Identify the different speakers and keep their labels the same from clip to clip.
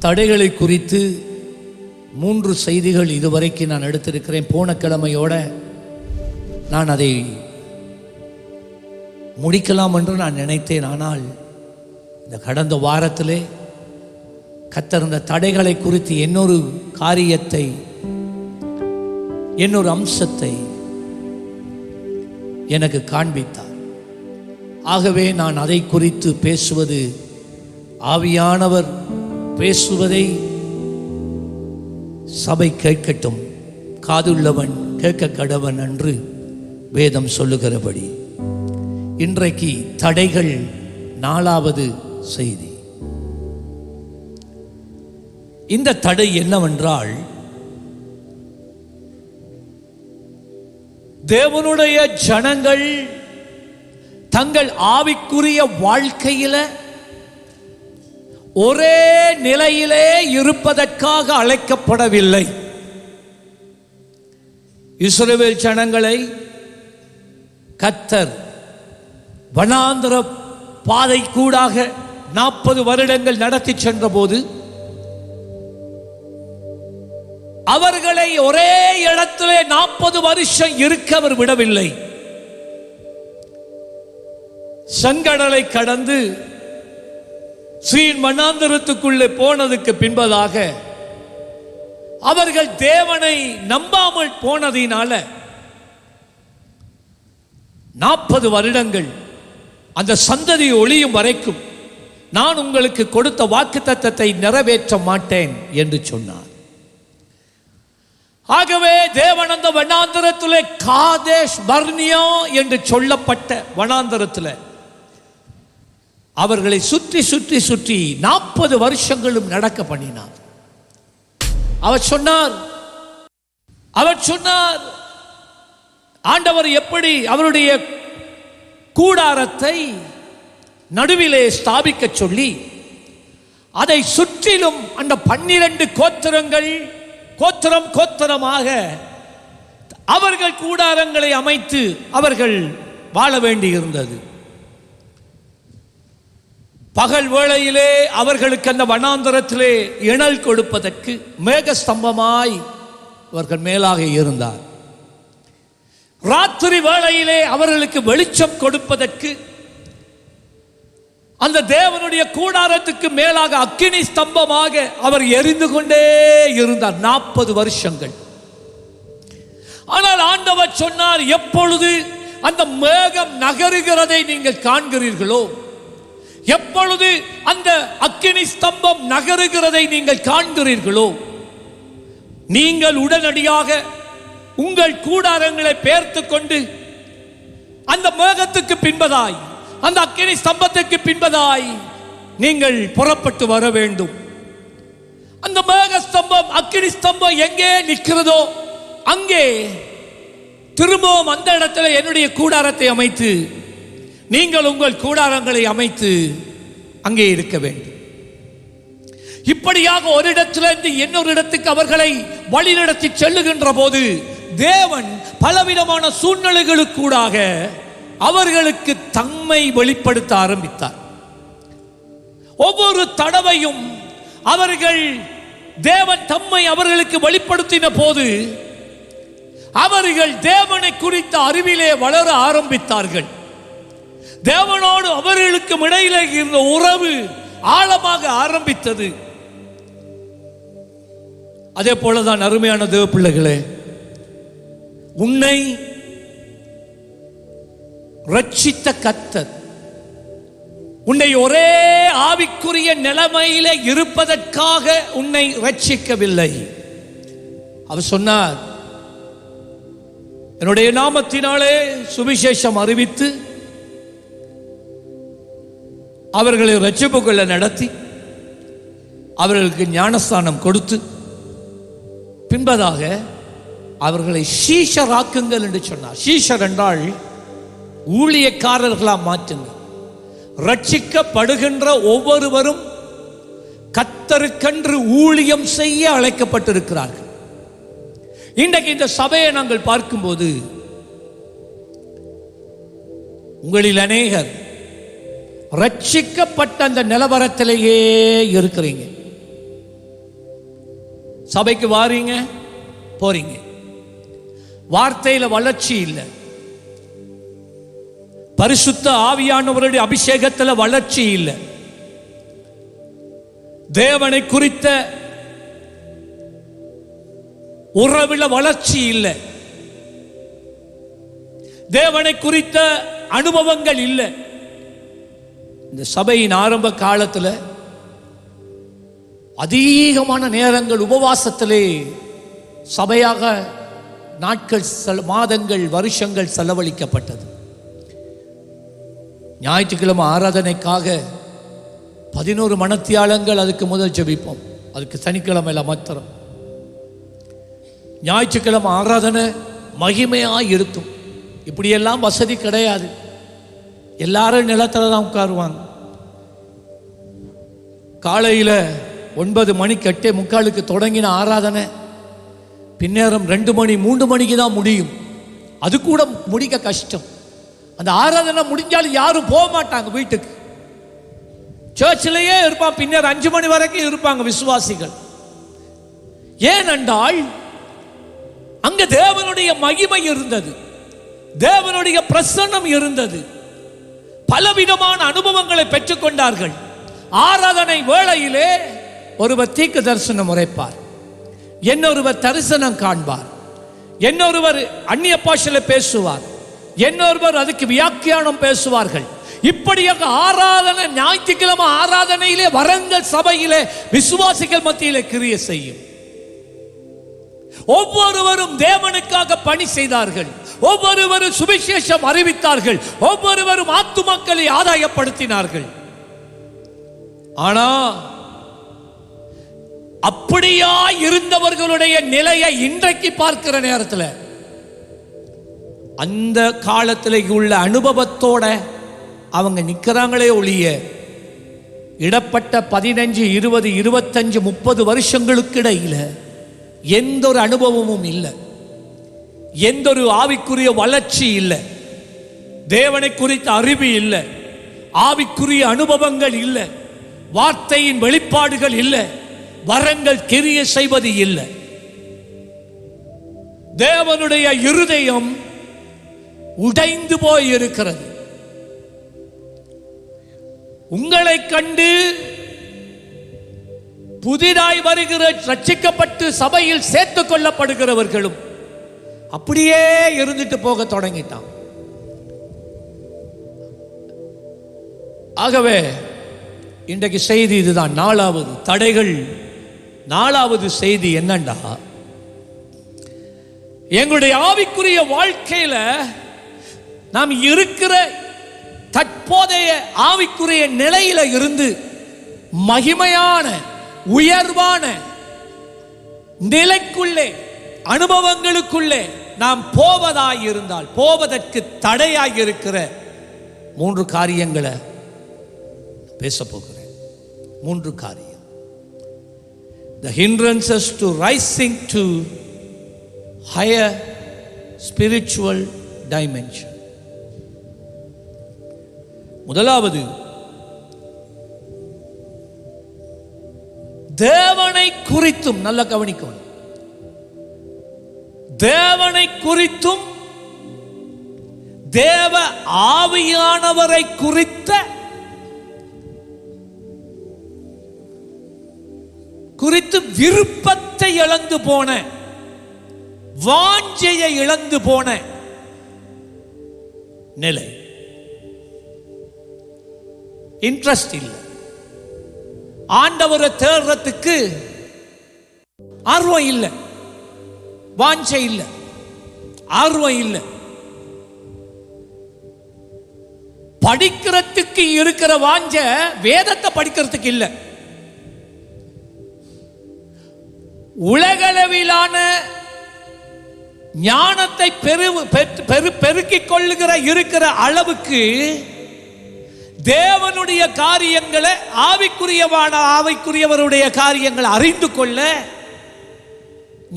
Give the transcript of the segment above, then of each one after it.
Speaker 1: தடைகளை குறித்து 3 செய்திகள் இதுவரைக்கும் நான் எடுத்திருக்கிறேன். போன கிழமையோட நான் அதை முடிக்கலாம் என்று நான் நினைத்தேன். ஆனால் இந்த கடந்த வாரத்திலே கர்த்தர் இந்த தடைகளை குறித்து இன்னொரு காரியத்தை, இன்னொரு அம்சத்தை எனக்கு காண்பித்தார். ஆகவே நான் அதை குறித்து பேசுவது, ஆவியானவர் பேசுவதை சபை கேட்கட்டும், காதுள்ளவன் கேட்க கடவன் என்று வேதம் சொல்லுகிறபடி இன்றைக்கு தடைகள் 4வது செய்தி. இந்த தடை என்னவென்றால், தேவனுடைய ஜனங்கள் தங்கள் ஆவிக்குரிய வாழ்க்கையில ஒரே நிலையிலே இருப்பதற்காக அழைக்கப்படவில்லை. இஸ்ரவேல் ஜனங்களை கர்த்தர் வனாந்தர பாதை கூடாக 40 வருடங்கள் நடத்தி சென்ற போது அவர்களை ஒரே இடத்திலே 40 வருஷம் இருக்க அவர் விடவில்லை. செங்கடலை கடந்து சீன் வனாந்தரத்துக்குள்ளே போனதுக்கு பின்பதாக அவர்கள் தேவனை நம்பாமல் போனதினால 40 வருடங்கள் அந்த சந்ததி ஒளியும் வரைக்கும் நான் உங்களுக்கு கொடுத்த வாக்குத்தத்தத்தை நிறைவேற்ற மாட்டேன் என்று சொன்னார். ஆகவே தேவன் அந்த வனாந்தரத்திலே, காதேஷ் பர்னியா என்று சொல்லப்பட்ட வனாந்தரத்தில் அவர்களை சுற்றி சுற்றி சுற்றி 40 வருஷங்களும் நடக்க பண்ணினார். அவர் சொன்னார் ஆண்டவர் எப்படி அவருடைய கூடாரத்தை நடுவிலே ஸ்தாபிக்க சொல்லி அதை சுற்றிலும் அந்த 12 கோத்திரங்கள் கோத்திரமாக அவர்கள் கூடாரங்களை அமைத்து அவர்கள் வாழ வேண்டியிருந்தது. பகல் வேளையிலே அவர்களுக்கு அந்த வனாந்தரத்திலே இணல் கொடுப்பதற்கு மேக ஸ்தம்பமாய் அவர்கள் மேலாக இருந்தார். ராத்திரி வேளையிலே அவர்களுக்கு வெளிச்சம் கொடுப்பதற்கு அந்த தேவனுடைய கூடாரத்துக்கு மேலாக அக்கினி ஸ்தம்பமாக அவர் எரிந்து கொண்டே இருந்தார் 40 வருஷங்கள். ஆனால் ஆண்டவர் சொன்னார், எப்பொழுது அந்த மேகம் நகருகிறதை நீங்கள் காண்கிறீர்களோ, எப்பொழுது அந்த அக்கினி ஸ்தம்பம் நகருகிறதை நீங்கள் காண்கிறீர்களோ, நீங்கள் உடனடியாக உங்கள் கூடாரங்களை பெயர்த்து கொண்டு அந்த மேகத்துக்கு பின்பதாய், அந்த அக்கினி ஸ்தம்பத்துக்கு பின்பதாய் நீங்கள் புறப்பட்டு வர வேண்டும். அந்த மேக ஸ்தம்பம், அக்கினி ஸ்தம்பம் எங்கே நிற்கிறதோ அங்கே திரும்பவும் அந்த இடத்துல என்னுடைய கூடாரத்தை அமைத்து நீங்கள் உங்கள் கூடாரங்களை அமைத்து அங்கே இருக்க வேண்டும். இப்படியாக ஒரு இடத்திலிருந்து இன்னொரு இடத்துக்கு அவர்களை வழிநடத்தி செல்லுகின்ற போது தேவன் பலவிதமான சூழ்நிலைகளுக்கூடாக அவர்களுக்கு தம்மை வெளிப்படுத்த ஆரம்பித்தார். ஒவ்வொரு தடவையும் அவர்கள் தேவன் தம்மை அவர்களுக்கு வெளிப்படுத்தின போது அவர்கள் தேவனை குறித்த அறிவிலே வளர ஆரம்பித்தார்கள். தேவனோடு அவர்களுக்கு இடையிலே இருந்த உறவு ஆழமாக ஆரம்பித்தது. அதே போலதான் அருமையான தேவ பிள்ளைகளே, உன்னை ரட்சித்த கர்த்தர் உன்னை ஒரே ஆவிக்குரிய நிலைமையிலே இருப்பதற்காக உன்னை ரட்சிக்கவில்லை. அவர் சொன்னார், என்னுடைய நாமத்தினாலே சுவிசேஷம் அறிவித்து அவர்களை ரட்சிப்புக்குள்ள நடத்தி அவர்களுக்கு ஞானஸ்தானம் கொடுத்து பின்பதாக அவர்களை சீஷராக்குங்கள் என்று சொன்னார். சீஷர் என்றால் ஊழியக்காரர்களாக மாற்றுங்கள். ரட்சிக்கப்படுகின்ற ஒவ்வொருவரும் கர்த்தருக்கென்று ஊழியம் செய்ய அழைக்கப்பட்டிருக்கிறார்கள். இன்றைக்கு இந்த சபையை நாங்கள் பார்க்கும்போது உங்களில் அநேகர் ரட்சிக்கப்பட்ட அந்த நிலவரத்திலேயே இருக்கிறீங்க. சபைக்கு வாரீங்க, போறீங்க, வார்த்தையில வளர்ச்சி இல்லை, பரிசுத்த ஆவியானவருடைய அபிஷேகத்துல வளர்ச்சி இல்லை, தேவனை குறித்த உறவுல வளர்ச்சி இல்லை, தேவனை குறித்த அனுபவங்கள் இல்லை. இந்த சபையின் ஆரம்ப காலத்தில் அதிகமான நேரங்கள் உபவாசத்திலே சபையாக நாட்கள், மாதங்கள், வருஷங்கள் செலவழிக்கப்பட்டது. ஞாயிற்றுக்கிழமை ஆராதனைக்காக 11 மணத்தியாலங்கள் அதுக்கு முதல் ஜெபிப்போம். அதுக்கு சனிக்கிழமையில மாத்திரம். ஞாயிற்றுக்கிழமை ஆராதனை மகிமையாக இருக்கும். இப்படியெல்லாம் வசதி கிடையாது. எல்லாரும் நிலத்தில் தான் உட்காருவாங்க. காலையில் 9 மணிக்கு 8:45 தொடங்கின ஆராதனை பின்னேரம் 2 மணி 3 மணிக்கு தான் முடியும். அது கூட முடிக்க கஷ்டம். அந்த ஆராதனை முடிஞ்சாலும் யாரும் போக மாட்டாங்க வீட்டுக்கு. சர்ச்சிலேயே இருப்பான். பின்னர் 5 மணி வரைக்கும் இருப்பாங்க விசுவாசிகள். ஏனென்றால் அங்க தேவனுடைய மகிமை இருந்தது, தேவனுடைய பிரசன்னம் இருந்தது. பலவிதமான அனுபவங்களை பெற்றுக்கொண்டார்கள். ஆராதனை வேளையிலே ஒருவர் தீர்க்க தரிசனம் உரைப்பார், இன்னொருவர் தரிசனம் காண்பார், இன்னொருவர் அந்நிய பாஷையில பேசுவார், இன்னொருவர் அதுக்கு வியாக்கியானம் பேசுவார்கள். இப்படியாக ஆராதனை, ஞாயிற்றுக்கிழமை ஆராதனையிலே வரங்கள் சபையிலே விசுவாசிகள் மத்தியிலே கிரியை செய்யும். ஒவ்வொருவரும் தேவனுக்காக பணி செய்தார்கள். ஒவ்வொருவரும் சுவிசேஷம் அறிவித்தார்கள். ஒவ்வொருவரும் ஆத்துமக்களை ஆதாயப்படுத்தினார்கள். ஆனா அப்படியா இருந்தவர்களுடைய நிலையை இன்றைக்கு பார்க்கிற நேரத்தில் அந்த காலத்தில் உள்ள அனுபவத்தோட அவங்க நிற்கிறாங்களே ஒழிய, இடப்பட்ட 15, 20, 25, 30 வருஷங்களுக்கு இடையில எந்த ஒரு அனுபவமும் இல்லை, எந்த ஒரு ஆவிக்குரிய வளர்ச்சி இல்லை, தேவனை குறித்த அறிவு இல்லை, ஆவிக்குரிய அனுபவங்கள் இல்லை, வார்த்தையின் வெளிப்பாடுகள் இல்லை, வரங்கள் கிரியை செய்வது இல்லை. தேவனுடைய இருதயம் உடைந்து போய் இருக்கிறது. உங்களை கண்டு புதிதாய் வருகிற ரட்சிக்கப்பட்டு சபையில் சேர்த்துக் கொள்ளப்படுகிறவர்களும் அப்படியே இருந்துட்டு போக தொடங்கிட்டான். ஆகவே இன்றைக்கு செய்தி இதுதான். 4வது தடைகள், 4வது செய்தி என்னண்டா, எங்களுடைய ஆவிக்குரிய வாழ்க்கையில நாம் இருக்கிற தற்போதைய ஆவிக்குரிய நிலையில இருந்து மகிமையான உயர்வான நிலைக்குள்ளே, அனுபவங்களுக்குள்ளே நாம் போவதாயிருந்தால், போவதற்கு தடையாக இருக்கிற 3 காரியங்களை பேச போகிறேன். 3 காரியம். The hindrances to rising to higher spiritual dimension. முதலாவது, தேவனை குறித்தும், நல்ல கவனிக்கணும், தேவனை குறித்தும் தேவ ஆவியானவரை குறித்து விருப்பத்தை இழந்து போன, வாஞ்சையை இழந்து போன நிலை. இன்ட்ரெஸ்ட் இல்லை, ஆண்டவரை தேடுறதுக்கு ஆர்வம் இல்லை, வாஞ்சை இல்லை, ஆர்வம் இல்லை. படிக்கிறதுக்கு இருக்கிற வாஞ்சை வேதத்தை படிக்கிறதுக்கு இல்லை. உலகளவிலான ஞானத்தை பெருக்கிக் கொள்ளுகிற இருக்கிற அளவுக்கு தேவனுடைய காரியங்களை, ஆவிக்குரியவருடைய காரியங்களை அறிந்து கொள்ள,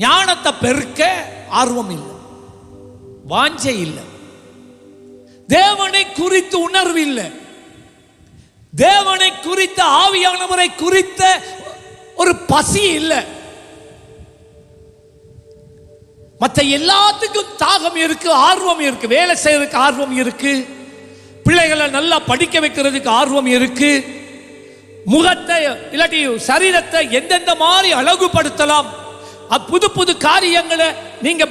Speaker 1: ஞானத்தை பெருக்க ஆர்வம் இல்லை, வாஞ்சை இல்லை. தேவனை குறித்து உணர்வு இல்லை, தேவனை குறித்த ஆவியானவரை குறித்த ஒரு பசி இல்லை. மற்ற எல்லாத்துக்கும் தாகம் இருக்கு, ஆர்வம் இருக்கு, வேலை செய்யறதுக்கு ஆர்வம் இருக்கு, பிள்ளைகளை நல்லா படிக்க வைக்கிறதுக்கு ஆர்வம் இருக்கு, முகத்தை இல்லாட்டி சரீரத்தை எந்தெந்த மாதிரி அழகுபடுத்தலாம், புது புது காரியங்களை நீங்க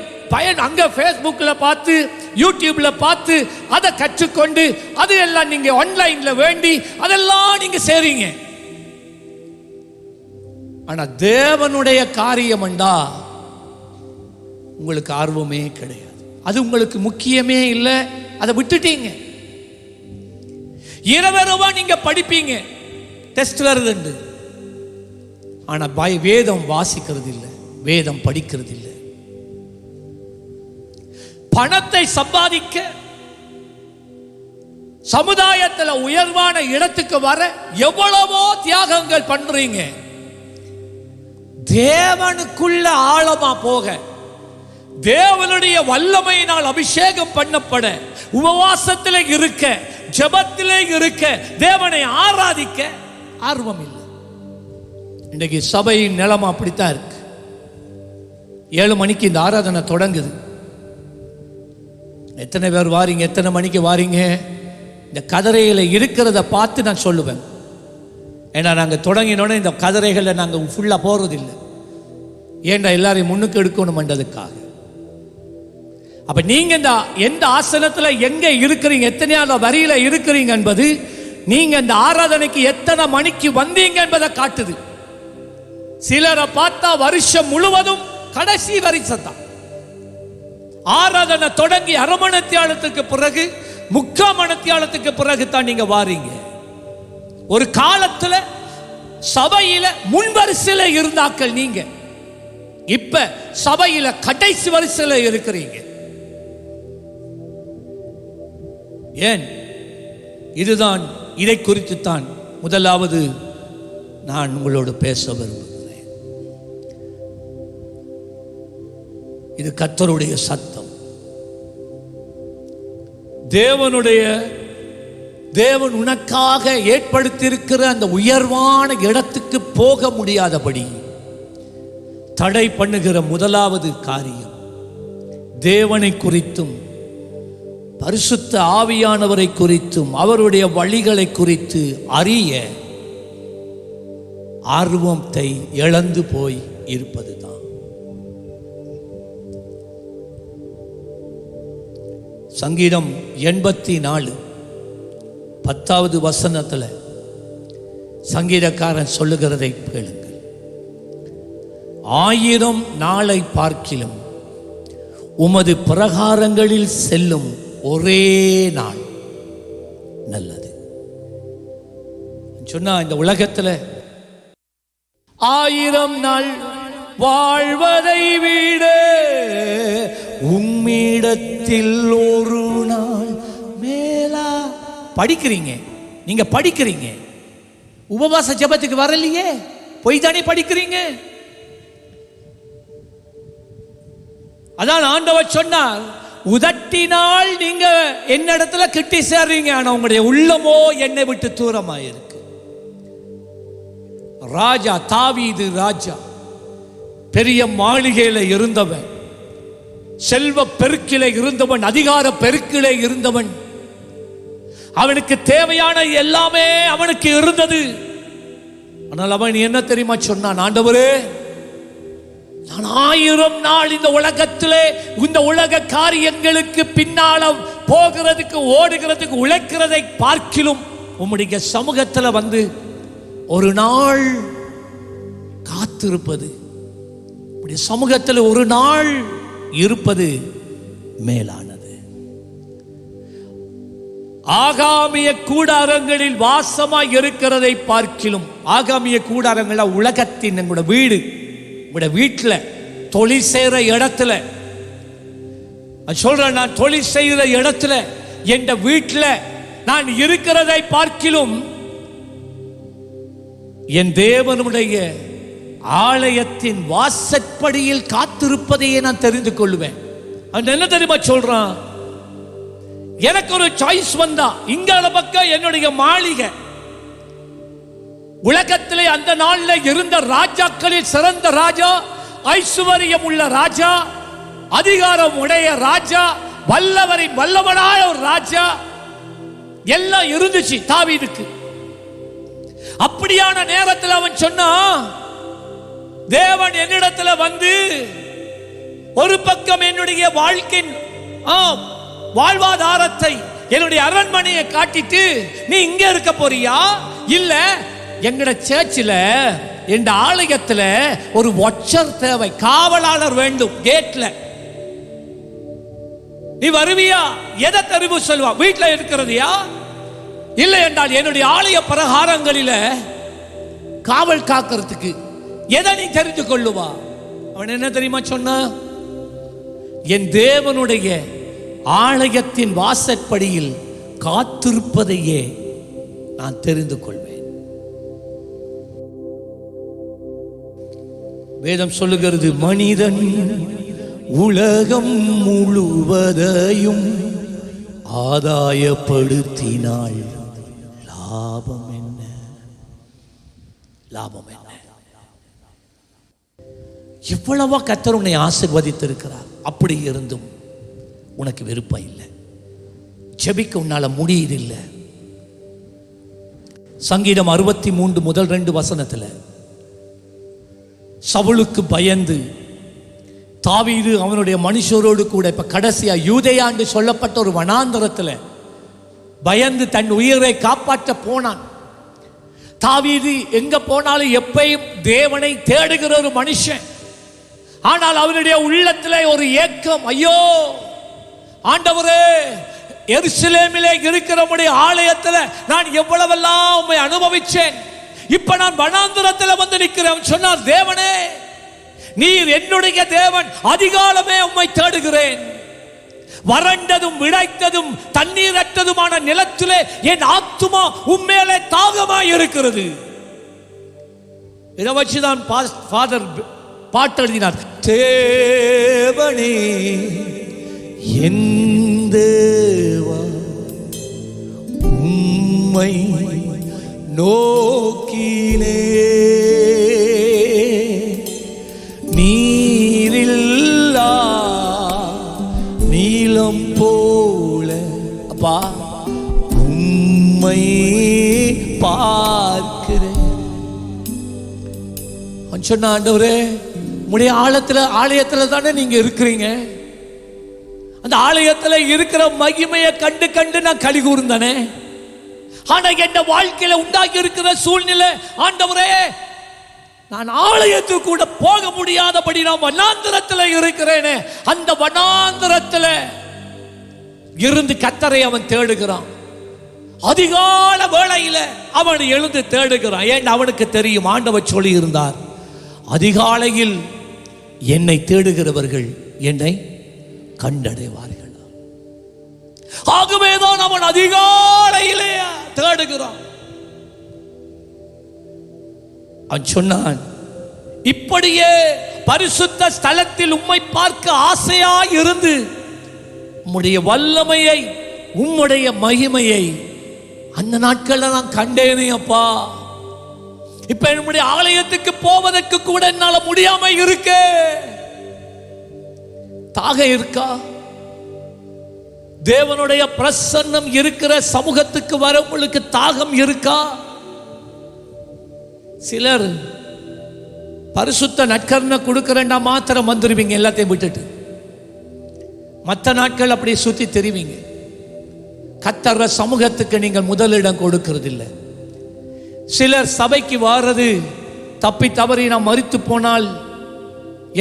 Speaker 1: அங்க ஃபேஸ்புக்ல பார்த்து யூடியூப்ல பார்த்து அதை கற்றுக்கொண்டு அது எல்லாம் நீங்க ஆன்லைன்ல வேண்டி அதெல்லாம் நீங்க செய்றீங்க. ஆனா தேவனுடைய காரியம் என்றா உங்களுக்கு ஆர்வமே கிடையாது, அது உங்களுக்கு முக்கியமே இல்லை, அதை விட்டுட்டீங்க. இரவரவா நீங்க படிப்பீங்க, டெஸ்ட் வருது, ஆனா வேதம் வாசிக்கிறது இல்லை, வேதம் படிக்கிறது இல்லை. பணத்தை சம்பாதிக்க, சமுதாயத்தில் உயர்வான இடத்துக்கு வர எவ்வளவோ தியாகங்கள் பண்றீங்க. தேவனுக்குள்ள ஆழமா போக, தேவனுடைய வல்லமையினால் அபிஷேகம் பண்ணப்பட, உபவாசத்தில் இருக்க, ஜெபத்திலே இருக்க, தேவனை ஆராதிக்க ஆர்வம் இல்லை. இன்றைக்கு சபையின் நிலைமை அப்படித்தான் இருக்கு. 7 மணிக்கு இந்த ஆராதனை தொடங்குது. எத்தனை பேர் வாரீங்க, எத்தனை மணிக்கு வாரீங்க? இந்த கதிரையில் இருக்கிறத பார்த்து நான் சொல்லுவேன். ஏன்னா நாங்கள் தொடங்கினோடனே இந்த கதிரைகளை நாங்கள் ஃபுல்லாக போகிறதில்லை. ஏன்டா எல்லாரையும் முன்னுக்கு எடுக்கணும்ன்றதுக்காக. அப்போ நீங்கள் இந்த எந்த ஆசனத்தில் எங்கே இருக்கிறீங்க, எத்தனையாவது வரியில் இருக்கிறீங்க என்பது நீங்கள் இந்த ஆராதனைக்கு எத்தனை மணிக்கு வந்தீங்க என்பதை காட்டுது. சிலரை பார்த்தா வருஷம் முழுவதும் கடைசி வருஷம் தான். ஆராதனை தொடங்கி அரை மணித்தியாலத்துக்கு பிறகு, 3/4 மணித்தியாலத்துக்கு பிறகு தான் நீங்க வாரீங்க. ஒரு காலத்துல சபையில முன்வரிசையில இருந்தாக்கள் நீங்க, இப்ப சபையில கடைசி வரிசையில இருக்கிறீங்க. ஏன்? இதுதான், இதை குறித்து தான் முதலாவது நான் உங்களோடு பேச விரும்புகிறேன். இது கர்த்தருடைய சத்தம். தேவன் உனக்காக ஏற்படுத்தியிருக்கிற அந்த உயர்வான இடத்துக்கு போக முடியாதபடி தடை பண்ணுகிற முதலாவது காரியம், தேவனை குறித்தும் பரிசுத்த ஆவியானவரை குறித்தும் அவருடைய வழிகளை குறித்து அறிய ஆர்வத்தை இழந்து போய் இருப்பதுதான். சங்கீதம் 84 10வது வசனத்தில் சங்கீதக்காரன் சொல்லுகிறதை கேளுங்கள். 1000 நாளை பார்க்கிலும் உமது பிரகாரங்களில் செல்லும் ஒரே நாள் நல்லது. சொன்னா இந்த உலகத்தில் 1000 நாள் வாழ்வதை விட உம்மிடத்தில் ஒரு நாள் மேலா. படிக்கிறீங்க, நீங்க படிக்கிறீங்க, உபவாச ஜெபத்துக்கு வரலையே, போய் தானே படிக்கிறீங்க. அதான் ஆண்டவர் சொன்னார், உதட்டினால் நீங்க என்னிடத்துல கிட்டி சேர்றீங்க, ஆனா உங்களுடைய உள்ளமோ என்னை விட்டு தூரமாயிருக்கு. ராஜா தாவீது ராஜா பெரிய மாளிகையில இருந்தவன், செல்வ பெருக்கிலே இருந்தவன், அதிகார பெருக்கிலே இருந்தவன், அவனுக்கு தேவையான எல்லாமே அவனுக்கு இருந்தது. ஆனால் அவன் என்ன தெரியுமா சொன்னான்? ஆண்டவரே, நான் 1000 நாள் இந்த உலகத்திலே இந்த உலக காரியங்களுக்கு பின்னால போகிறதுக்கு, ஓடுகிறதுக்கு, உழைக்கிறதை பார்க்கிலும் உம்முடைய சமூகத்தில் வந்து ஒரு நாள் காத்திருப்பது, உம்முடைய சமூகத்தில் ஒரு நாள் இருப்பது மேலானது. ஆகாமிய கூடாரங்களில் வாசமாய் இருக்கிறதை பார்க்கிலும், ஆகாமிய கூடாரங்கள உலகத்தின் எங்களோட வீடு, உங்களோட வீட்டில் தொழில் செய்கிற இடத்துல சொல்றேன், நான் தொழில் செய்கிற இடத்துல என் வீட்டில் நான் இருக்கிறதை பார்க்கிலும் என் தேவனுடைய ஆலயத்தின் வாசற்படியில் காத்திருப்பதையே நான் தெரிந்து கொள்வேன். என்ன தெரியுமா சொல்றான்? எனக்கு ஒரு சாய்ஸ் வந்தா, இங்கால பக்கம் என்னுடைய மாளிகை, உலகத்திலே அந்த நாளில் இருந்த ராஜாக்களில் சிறந்த ராஜா, ஐஸ்வர்யம் உள்ள ராஜா, அதிகாரம் உடைய ராஜா, வல்லவரின் வல்லவனாய ஒரு ராஜா, எல்லாம் இருந்துச்சு தாவீதுக்கு. அப்படியான நேரத்தில் அவன் சொன்னான், தேவன் என்னிடத்தில் வந்து ஒரு பக்கம் என்னுடைய வாழ்க்கை வாழ்வாதாரத்தை, என்னுடைய அரண்மனையை காட்டிட்டு நீ இங்க இருக்க போறியா? இல்ல, எங்கட சர்ச்சில் என் ஆலயத்தில் ஒரு வாட்சர் தேவை, காவலாளர் வேண்டும் கேட்ல. நீ வருவியா? எதை தெரிவு சொல்வா? வீட்டில் இருக்கிறதையா? இல்லை என்றால் என்னுடைய ஆலய பிரகாரங்களில் காவல் காக்கிறதுக்கு எதை நீ தெரிந்து கொள்ளுவா? அவன் என்ன தெரியுமா சொன்னா, என் தேவனுடைய ஆலயத்தின் வாசற்படியில் காத்திருப்பதையே நான் தெரிந்து கொள்வேன். வேதம் சொல்லுகிறது, மனிதன் உலகம் முழுவதையும் ஆதாயப்படுத்தினாள், லாபம் என்ன? லாபம் என்ன? எவ்வளவா கர்த்தர் உன்னை ஆசீர்வதித்திருக்கிறார். அப்படி இருந்தும் உனக்கு விருப்பம் இல்லை, ஜெபிக்க உன்னால முடியதில்லை. சங்கீதம் 63 முதல் 2 வசனத்தில் சவுலுக்கு பயந்து தாவீது அவனுடைய மனுஷரோடு கூட இப்ப கடைசியா யூதேயாண்டு சொல்லப்பட்ட ஒரு வனாந்தரத்தில் பயந்து தன் உயிரை காப்பாற்ற போனான். தாவீது எங்க போனாலும் எப்பயும் தேவனை தேடுகிற ஒரு மனுஷன். ஆனால் அவனுடைய உள்ளத்தில் ஒரு ஏக்கம், ஐயோ ஆண்டவரே, எருசலேமிலே இருக்கிற ஆலயத்தில் நான் எவ்வளவெல்லாம் உம்மை அனுபவிச்சேன், இப்ப நான் வனாந்தரத்தில் வந்து நிற்கிறேன். சொன்னார், தேவனே நீர் என்னுடைய தேவன், அதிகாலமே உம்மை தேடுகிறேன். வறண்டதும் விளைத்ததும் தண்ணீரற்றதுமான நிலத்திலே என் ஆத்துமா உம்மேலே தாகமாய் இருக்கிறது. இதை வச்சுதான் ஃபாதர் பாட்டு எழுதினார், தேவனே என் தேவா உம்மை நோக்கினே, நீரில்லா நீலம் போல அப்பா உம்மை பார்க்கிறேன். சொன்ன, ஆண்டவரே உம்முடைய ஆலயத்தில் தானே நீங்க இருக்கிறீங்க, அந்த ஆலயத்தில் இருக்கிற மகிமையை கண்டு கண்டு நான் களி கூர்ந்தானே. ஆனா என் வாழ்க்கையில உண்டாகி இருக்கிற சூழ்நிலை, ஆண்டவரே நான் ஆலயத்துக்கு கூட போக முடியாதபடி நான் வனாந்தரத்தில் இருக்கிறேனே. அந்த வனாந்தரத்தில் இருந்து கர்த்தரை அவன் தேடுகிறான். அதிகால வேளையில அவன் எழுந்து தேடுகிறான். ஏன்? அவனுக்கு தெரியும், ஆண்டவர் சொல்லி இருந்தார், அதிகாலையில் என்னை தேடுகிறவர்கள் என்னை கண்டடைவார்கள். ஆகவேதான் அவன் அதிகாலையிலே தேடுகிறான். அவன் சொன்னான், இப்படியே பரிசுத்த ஸ்தலத்தில் உம்மை பார்க்க ஆசையாய் இருந்து உம்முடைய வல்லமையை, உம்முடைய மகிமையை அந்த நாட்கள்ல நான் கண்டேனே அப்பா. இப்ப என்னுடைய ஆலயத்துக்கு போவதற்கு கூட என்னால முடியாம இருக்கு. தாகம் இருக்கா? தேவனுடைய பிரசன்னம் இருக்கிற சமூகத்துக்கு வர உங்களுக்கு தாகம் இருக்கா? சிலர் பரிசுத்த நற்கரணை கொடுக்கிறேன்டா மாத்திரம் வந்துருவீங்க, எல்லாத்தையும் விட்டுட்டு மற்ற நாட்கள் அப்படியே சுத்தி தெரிவிங்க. கர்த்தர் சமூகத்துக்கு நீங்கள் முதலிடம் கொடுக்கிறது இல்லை. சிலர் சபைக்கு வாரது தப்பி தவறி நான் மரித்து போனால்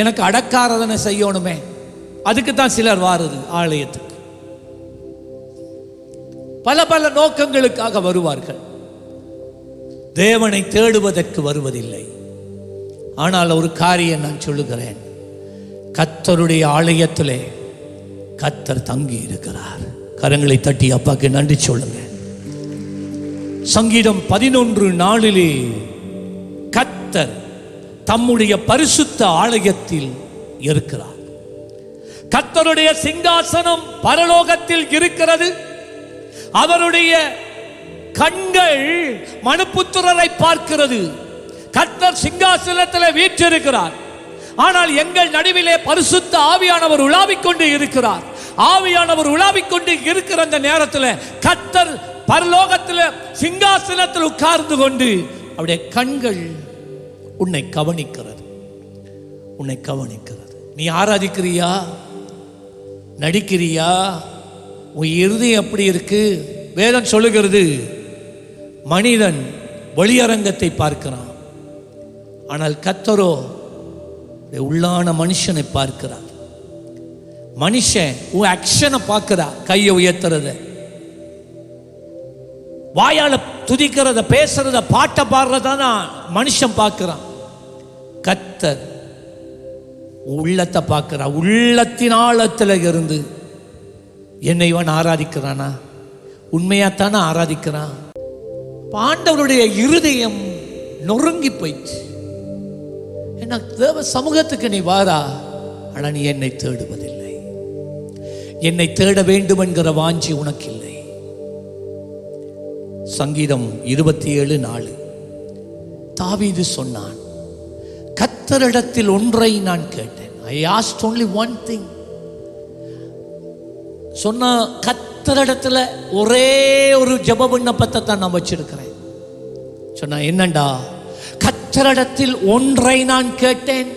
Speaker 1: எனக்கு அடக்காரதனை செய்யணுமே, அதுக்கு தான் சிலர் வாரது ஆலயத்துக்கு. பல பல நோக்கங்களுக்காக வருவார்கள், தேவனை தேடுவதற்கு வருவதில்லை. ஆனால் ஒரு காரியம் நான் சொல்லுகிறேன், கர்த்தருடைய ஆலயத்திலே கர்த்தர் தங்கி இருக்கிறார். கரங்களை தட்டி அப்பாக்கு நன்றி சொல்லுங்க. சங்கீதம் 11:4 கர்த்தர் தம்முடைய பரிசுத்த ஆலயத்தில் இருக்கிறார். கர்த்தருடைய சிங்காசனம் பரலோகத்தில் இருக்கிறது. அவருடைய கண்கள் மனுபுத்திரரை பார்க்கிறது. கர்த்தர் சிங்காசனத்தில் வீற்றிருக்கிறார். ஆனால் எங்கள் நடுவிலே பரிசுத்த பரிசுத்த ஆவியானவர் உலாவிக் கொண்டு இருக்கிறார். ஆவியானவர் உலாவிக் கொண்டு இருக்கிற அந்த நேரத்தில் கர்த்தர் பரலோகத்தில் சிங்காசனத்தில் உட்கார்ந்து கொண்டு அவருடைய கண்கள் உன்னை கவனிக்கிறது, உன்னை கவனிக்கிறது. நீ ஆராதிக்கிறியா, நடிக்கிறியா, உன் இருதயம் எப்படி இருக்கு? வேதம் சொல்லுகிறது, மனிதன் வெளியரங்கத்தை பார்க்கிறான், ஆனால் கர்த்தரோ உள்ளான மனுஷனை பார்க்கிறார். மனுஷன் உன் ஆக்ஷனை பார்க்கிறா, கையை உயர்த்துறத, வாயால துதிக்கிறத, பேசுறத, பாட்டை பாடுறத மனுஷன் பார்க்கிறான். கர்த்தர் உள்ளத்தை பார்க்கிறா. உள்ளத்தின் ஆழத்தில் இருந்து என்னை இவன் ஆராதிக்கிறானா? உண்மையாத்தானே ஆராதிக்கிறான். ஆண்டவருடைய இருதயம் நொறுங்கி போயிடுச்சு. என்ன தேவ சமூகத்துக்கு நீ வாரா, ஆனால் நீ என்னை தேடுவதில்லை. என்னை தேட வேண்டும் என்கிற வாஞ்சி உனக்கு இல்லை. சங்கீதம் 27:4 தாவீது சொன்னான், கர்த்தரிடத்தில் ஒன்றை நான் கேட்டேன். I asked only one thing. சொன்ன கர்த்தரிடத்துல ஒரே ஒரு ஜெப விண்ணப்பத்தை தான் நான் வச்சிருக்கிறேன். சொன்னா என்னண்டா, கர்த்தரிடத்தில் ஒன்றை நான் கேட்டேன்,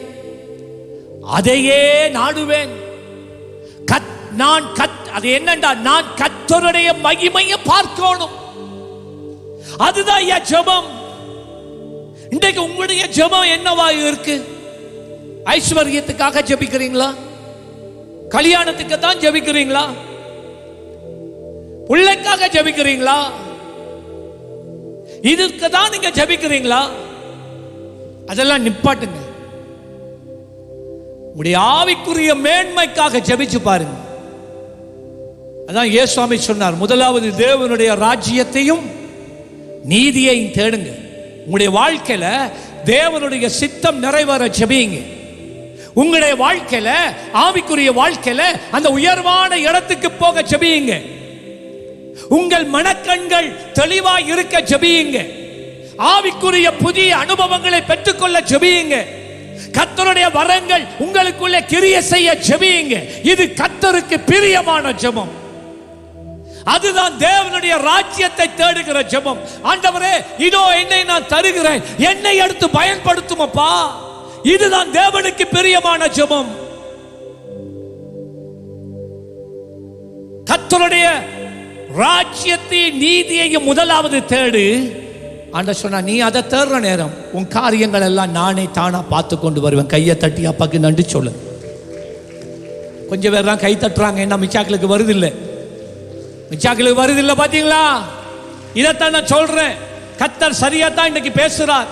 Speaker 1: அதையே நாடுவேன். அது என்னண்டா, நான் கர்த்தருடைய மகிமையை பார்க்கணும். அதுதான் என் ஜெபம். இன்றைக்கு உங்களுடைய ஜெபம் என்னவா இருக்கு? ஐஸ்வர்யத்துக்காக ஜெபிக்கிறீங்களா? கல்யாணத்துக்கு தான் ஜெபிக்கிறீங்களா? பிள்ளைக்காக ஜெபிக்கிறீங்களா? இதுக்கு தான் நீங்க ஜெபிக்கிறீங்களா? அதெல்லாம் நிப்பாட்டுங்க. உங்களுடைய ஆவிக்குரிய மேன்மைக்காக ஜெபிச்சு பாருங்க. அதான் இயேசுவாமி சொன்னார், முதலாவது தேவனுடைய ராஜ்யத்தையும் நீதியையும் தேடுங்க. உங்களுடைய வாழ்க்கையில தேவனுடைய சித்தம் நிறைவேற ஜெபிங்க. உங்களுடைய வாழ்க்கையில, ஆவிக்குரிய வாழ்க்கையில அந்த உயர்வான இடத்துக்கு போக ஜெபியுங்க. உங்கள் மனக்கண்கள் தெளிவாய் இருக்க ஜெபியுங்க. ஆவிக்குரிய புதிய அனுபவங்களை பெற்றுக்கொள்ள ஜெபியுங்க. கர்த்தருடைய வரங்கள் உங்களுக்குள்ளே கிரியை செய்ய ஜெபியுங்க. இது கர்த்தருக்கு பிரியமான ஜெபம். அதுதான் தேவனுடைய ராஜ்யத்தை தேடுகிற ஜெபம். ஆண்டவரே, இதோ என்னை நான் தருகிறேன், என்னை எடுத்து பயன்படுத்துமப்பா. இதுதான் தேவனுக்கு பிரியமான ஜெபம். கர்த்தருடைய ராஜ்யத்தையும் நீதியையும் முதலாவது தேடு. ஆண்டவர் சொன்னா, நீ அதை தேடுற நேரம் உன் காரியங்கள் எல்லாம் நானே தானா பார்த்து கொண்டு வருவேன். கையை தட்டி அப்பாக்கு நன்றி சொல்லு. கொஞ்சம் பேர் தான் கை தட்டுறாங்க, என்ன மிச்சாக்களுக்கு வருது இல்லை, மிச்சாக்களுக்கு வருது இல்லை. பாத்தீங்களா? இதைத்தான் நான் சொல்றேன். கர்த்தர் சரியா தான் இன்னைக்கு பேசுறார்.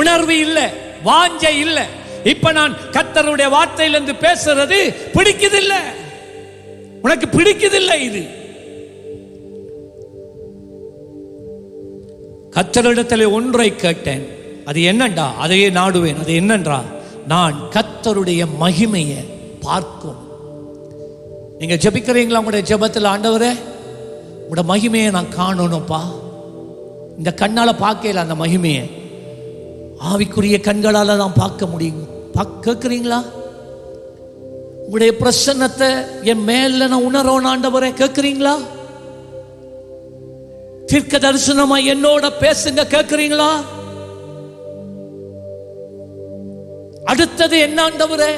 Speaker 1: உணர்வு இல்லை, வாஞ்சை இல்லை. இப்ப நான் கர்த்தருடைய வார்த்தையிலிருந்து பேசுறது பிடிக்குதில்லை, உனக்கு பிடிக்குதில்லை. இது கர்த்தரிடத்தில் ஒன்றை கேட்டேன், அது என்னண்டா, அதையே நாடுவேன். அது என்னன்றா, நான் கர்த்தருடைய மகிமையை பார்க்கும். நீங்க ஜெபிக்கிறீங்களா? உங்களுடைய ஜெபத்தில், ஆண்டவரே உங்களுடைய மகிமையை நான் காணணும்ப்பா. இந்த கண்ணால பார்க்கல அந்த மகிமையை, ஆவிக்குரிய கண்களால தான் பார்க்க முடியும். கேட்குறீங்களா? உங்களுடைய பிரசன்னத்தை என் மேல நான் உணரணும் ஆண்டவரே. கேட்குறீங்களா? தீர்க்க தரிசனமா என்னோட பேசுங்க. கேட்குறீங்களா? அடுத்தது என்ன ஆண்டவரே?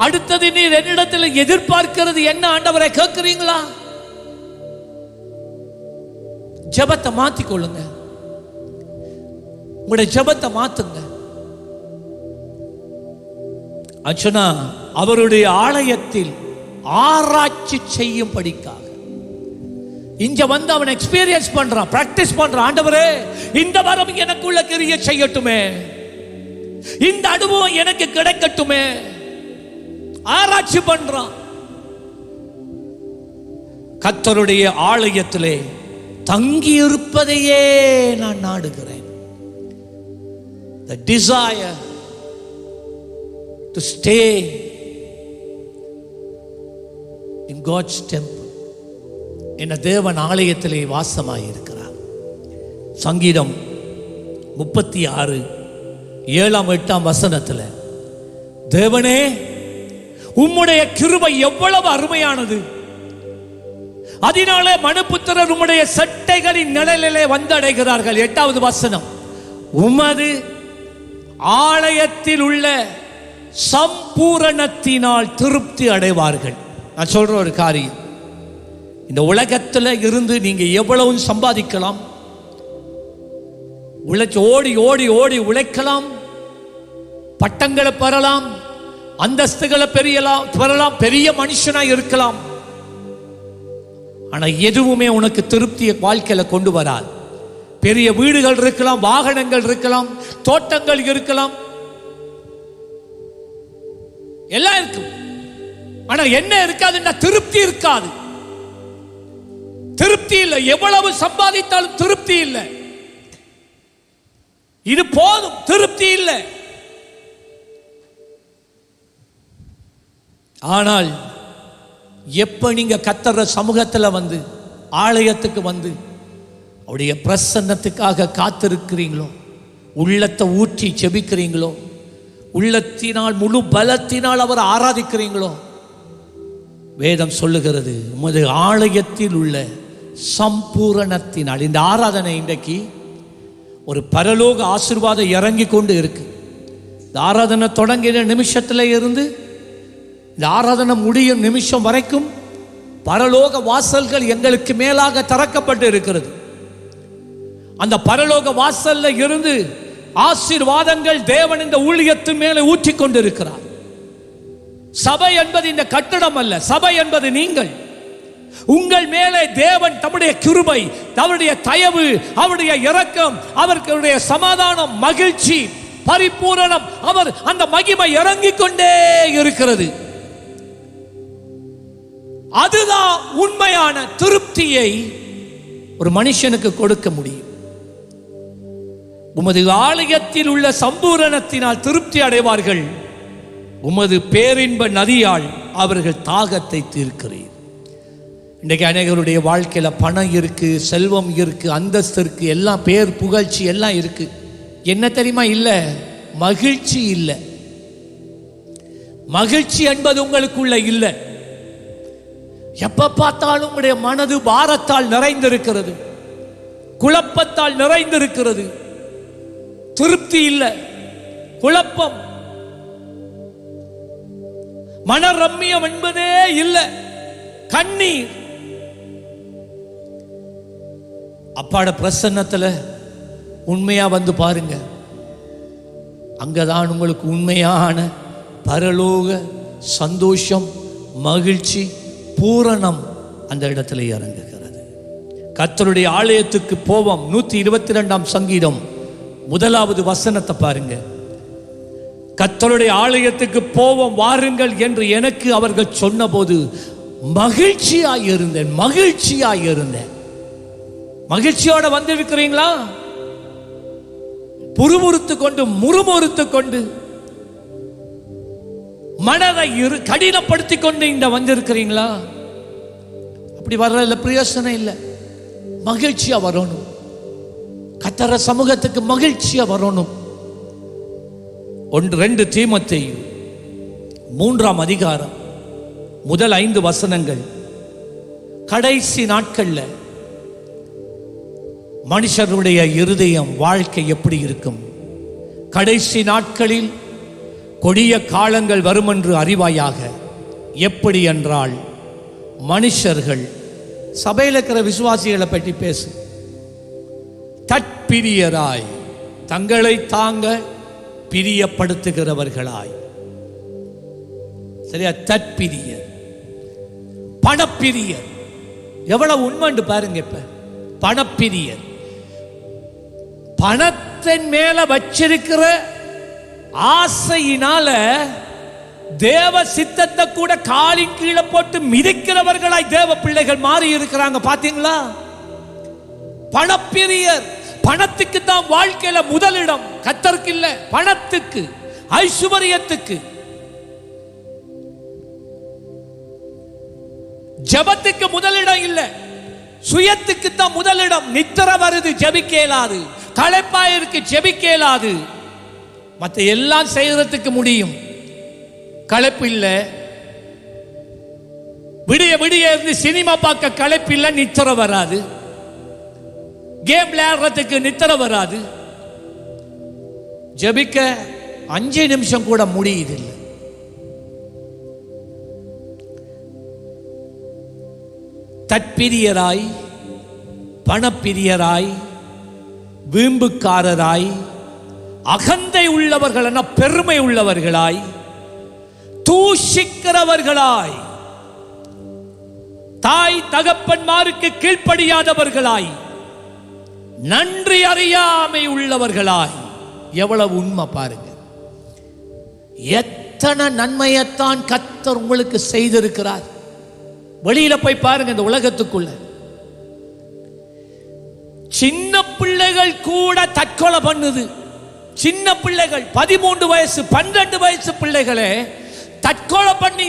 Speaker 1: அடுத்தது நீர் என்னிடத்தில் எதிர்பார்க்கிறது என்ன ஆண்டவரே? கேட்குறீங்களா? ஜெபத்தை மாத்திக்கொள்ளுங்க. உங்களுடைய ஜெபத்தை மாத்துங்க. அச்சனா அவருடைய ஆலயத்தில் ஆராய்ச்சி செய்யும் படிக்காக இங்க வந்து அவன் எக்ஸ்பீரியன்ஸ் பண்றான், பிராக்டிஸ் பண்றான். ஆண்டவரே, இந்த வரம் எனக்குள்ள கிரியை செய்யட்டுமே, இந்த அனுபவம் எனக்கு கிடைக்கட்டுமே. ஆராய்ச்சி பண்றான். கர்த்தருடைய ஆலயத்திலே தங்கி இருப்பதையே நான் நாடுகிறேன். The desire to stay in God's temple. என்ன தேவன் ஆலயத்திலே வாசமாயிருக்கிறார். சங்கீதம் 36 7, 8 வசனத்துல, தேவனே உம்முடைய கிருபை எவ்வளவு அருமையானது, அதனாலே மனுபுத்திரர் உம்முடைய சட்டைகளின் நிழலிலே வந்தடைகிறார்கள். 8வது வசனம், உமது ஆலயத்தில் உள்ள சம்பூரணத்தினால் திருப்தி அடைவார்கள். நான் சொல்ற ஒரு காரியம், இந்த உலகத்தில் இருந்து நீங்க எவ்வளவு சம்பாதிக்கலாம், ஓடி ஓடி ஓடி உழைக்கலாம், பட்டங்களை பெறலாம், அந்தஸ்துகளை பெறலாம், பெரிய மனுஷனாய் இருக்கலாம். ஆனா எதுவுமே உனக்கு திருப்தியை வாழ்க்கையில கொண்டு வராது. பெரிய வீடுகள் இருக்கலாம், வாகனங்கள் இருக்கலாம், தோட்டங்கள் இருக்கலாம், எல்லாம் இருக்கும். ஆனா என்ன இருக்காதுன்னா திருப்தி இருக்காது. திருப்தி இல்லை. எவ்வளவு சம்பாதித்தாலும் திருப்தி இல்லை. இது போதும், திருப்தி இல்லை. ஆனால் எப்ப நீங்க கர்த்தர் சமூகத்தில் வந்து, ஆலயத்துக்கு வந்து அவருடைய பிரசன்னத்துக்காக காத்திருக்கிறீங்களோ, உள்ளத்தை ஊற்றி செபிக்கிறீங்களோ, உள்ளத்தினால் முழு பலத்தினால் அவர் ஆராதிக்கிறீங்களோ, வேதம் சொல்லுகிறது உமது ஆலயத்தில் உள்ள சம்பூரணத்தினால். இந்த ஆராதனை இன்றைக்கு ஒரு பரலோக ஆசீர்வாதம் இறங்கி கொண்டு இருக்கு. இந்த ஆராதனை தொடங்கின நிமிஷத்துல இருந்து இந்த ஆராதனை முடியும் நிமிஷம் வரைக்கும் பரலோக வாசல்கள் எங்களுக்கு மேலாக திறக்கப்பட்டு இருக்கிறது. அந்த பரலோக வாசல்ல இருந்து ஆசீர்வாதங்கள் தேவன் இந்த ஊழியத்தின் மேலே ஊற்றி கொண்டிருக்கிறார். சபை என்பது இந்த கட்டடம் அல்ல, சபை என்பது நீங்கள். உங்கள் மேலே தேவன் தம்முடைய கிருபை, அவருடைய தயவு, அவருடைய இரக்கம், அவருடைய சமாதானம், மகிழ்ச்சி, பரிபூரணம், அவர் அந்த மகிமை இறங்கிக் கொண்டே இருக்கிறது. அதுதான் உண்மையான திருப்தியை ஒரு மனுஷனுக்கு கொடுக்க முடியும். உமது ஆலயத்தில் உள்ள சம்பூரணத்தினால் திருப்தி அடைவார்கள், உமது பேரின்ப நதியால் அவர்கள் தாகத்தை தீர்க்கிறீர். இன்றைக்கு அநேகருடைய வாழ்க்கையில பணம் இருக்கு, செல்வம் இருக்கு, அந்தஸ்து இருக்கு, எல்லாம் பேர் புகழ்ச்சி எல்லாம் இருக்கு. என்ன தெரியுமா இல்ல? மகிழ்ச்சி இல்லை. மகிழ்ச்சி என்பது உங்களுக்குள்ள இல்லை. எப்ப பார்த்தாலும் உங்களுடைய மனது பாரத்தால் நிறைந்திருக்கிறது, குழப்பத்தால் நிறைந்திருக்கிறது. திருப்தி இல்லை, குழப்பம், மனரம்மியம் என்பதே இல்லை, கண்ணீர். அப்பாட பிரசன்னத்துல உண்மையா வந்து பாருங்க, அங்கதான் உங்களுக்கு உண்மையான பரலோக சந்தோஷம், மகிழ்ச்சி, பூரணம் அந்த இடத்துல இறங்குகிறது. கர்த்தருடைய ஆலயத்துக்கு போவோம். 122 சங்கீதம் 1வது வசனத்தை பாருங்க. கர்த்தருடைய ஆலயத்துக்கு போவோம் வாருங்கள் என்று எனக்கு அவர்கள் சொன்னபோது மகிழ்ச்சியாய் இருந்தேன். மகிழ்ச்சியாய் இருந்தேன். மகிழ்ச்சியோட வந்திருக்கிறீங்களா? புறுமுறுத்து கொண்டு முறுமுறுத்து கொண்டு மனதை கடினப்படுத்தி கொண்டு இந்த வந்திருக்கிறீங்களா? அப்படி வர்றதுல பிரயோசனம் இல்லை. மகிழ்ச்சியா வரணும். கர்த்தர் சமூகத்துக்கு மகிழ்ச்சியா வரணும். 2 தீமோத்தேயு 3ஆம் அதிகாரம் முதல் 5 வசனங்கள். கடைசி நாட்கள்ல மனுஷருடைய இருதயம், வாழ்க்கை எப்படி இருக்கும்? கடைசி நாட்களில் கொடிய காலங்கள் வரும் என்று அறிவாயாக. எப்படி என்றால், மனுஷர்கள், சபையில் இருக்கிற விசுவாசிகளை பற்றி பேசு, தற்பிரியராய், தங்களை தாங்க பிரியப்படுத்துகிறவர்களாய். சரியா? தற்பிரியர், பணப்பிரியர். எவ்வளவு உண்மைன்னு பாருங்க. இப்ப பணப்பிரியர், பணத்தின் மேல வச்சிருக்கிற ஆசையினால தேவ சித்தத்தை கூட காலின் கீழே போட்டு மிதிக்கிறவர்களாய் தேவ பிள்ளைகள் மாறி இருக்கிறாங்க. பாத்தீங்களா? பணப்பிரியர். பணத்துக்கு தான் வாழ்க்கையில முதலிடம், கர்த்தருக்கு இல்ல. பணத்துக்கு, ஐசுவரியத்துக்கு, ஜபத்துக்கு முதலிடம் இல்ல, சுயத்துக்கு தான் முதலிடம். நித்திர வருது, ஜெபிக்க இயலாது. களைப்பாயிருக்கு, ஜெபிக்க இயலாது. மற்ற எல்லாம் செய்யறதுக்கு முடியும். களைப்பு இல்லை. விடிய விடிய இருந்து சினிமா பார்க்க களைப்பு இல்லை, நித்திர வராது. கேம் விளையாடுறதுக்கு நித்திர வராது. ஜெபிக்க 5 நிமிஷம் கூட முடியுதில்லை. தற்பிரியராய், பணப்பிரியராய், வீம்புக்காரராய், அகந்தை உள்ளவர்கள், பெருமை உள்ளவர்களாய், தூஷிக்கிறவர்களாய், தாய் தகப்பன்மாருக்கு கீழ்ப்படியாதவர்களாய், நன்றி அறியாமை உள்ளவர்களாய். எவ்வளவு உண்மை பாருங்க. எத்தனை நன்மையத்தான் கர்த்தர் உங்களுக்கு செய்திருக்கிறார். வெளியில போய் பாருங்க, இந்த உலகத்துக்குள்ள சின்ன பிள்ளைகள் கூட தற்கொலை பண்ணுது. சின்ன பிள்ளைகள் 13 வயசு 12 வயசு பிள்ளைகளே தற்கொலை பண்ணி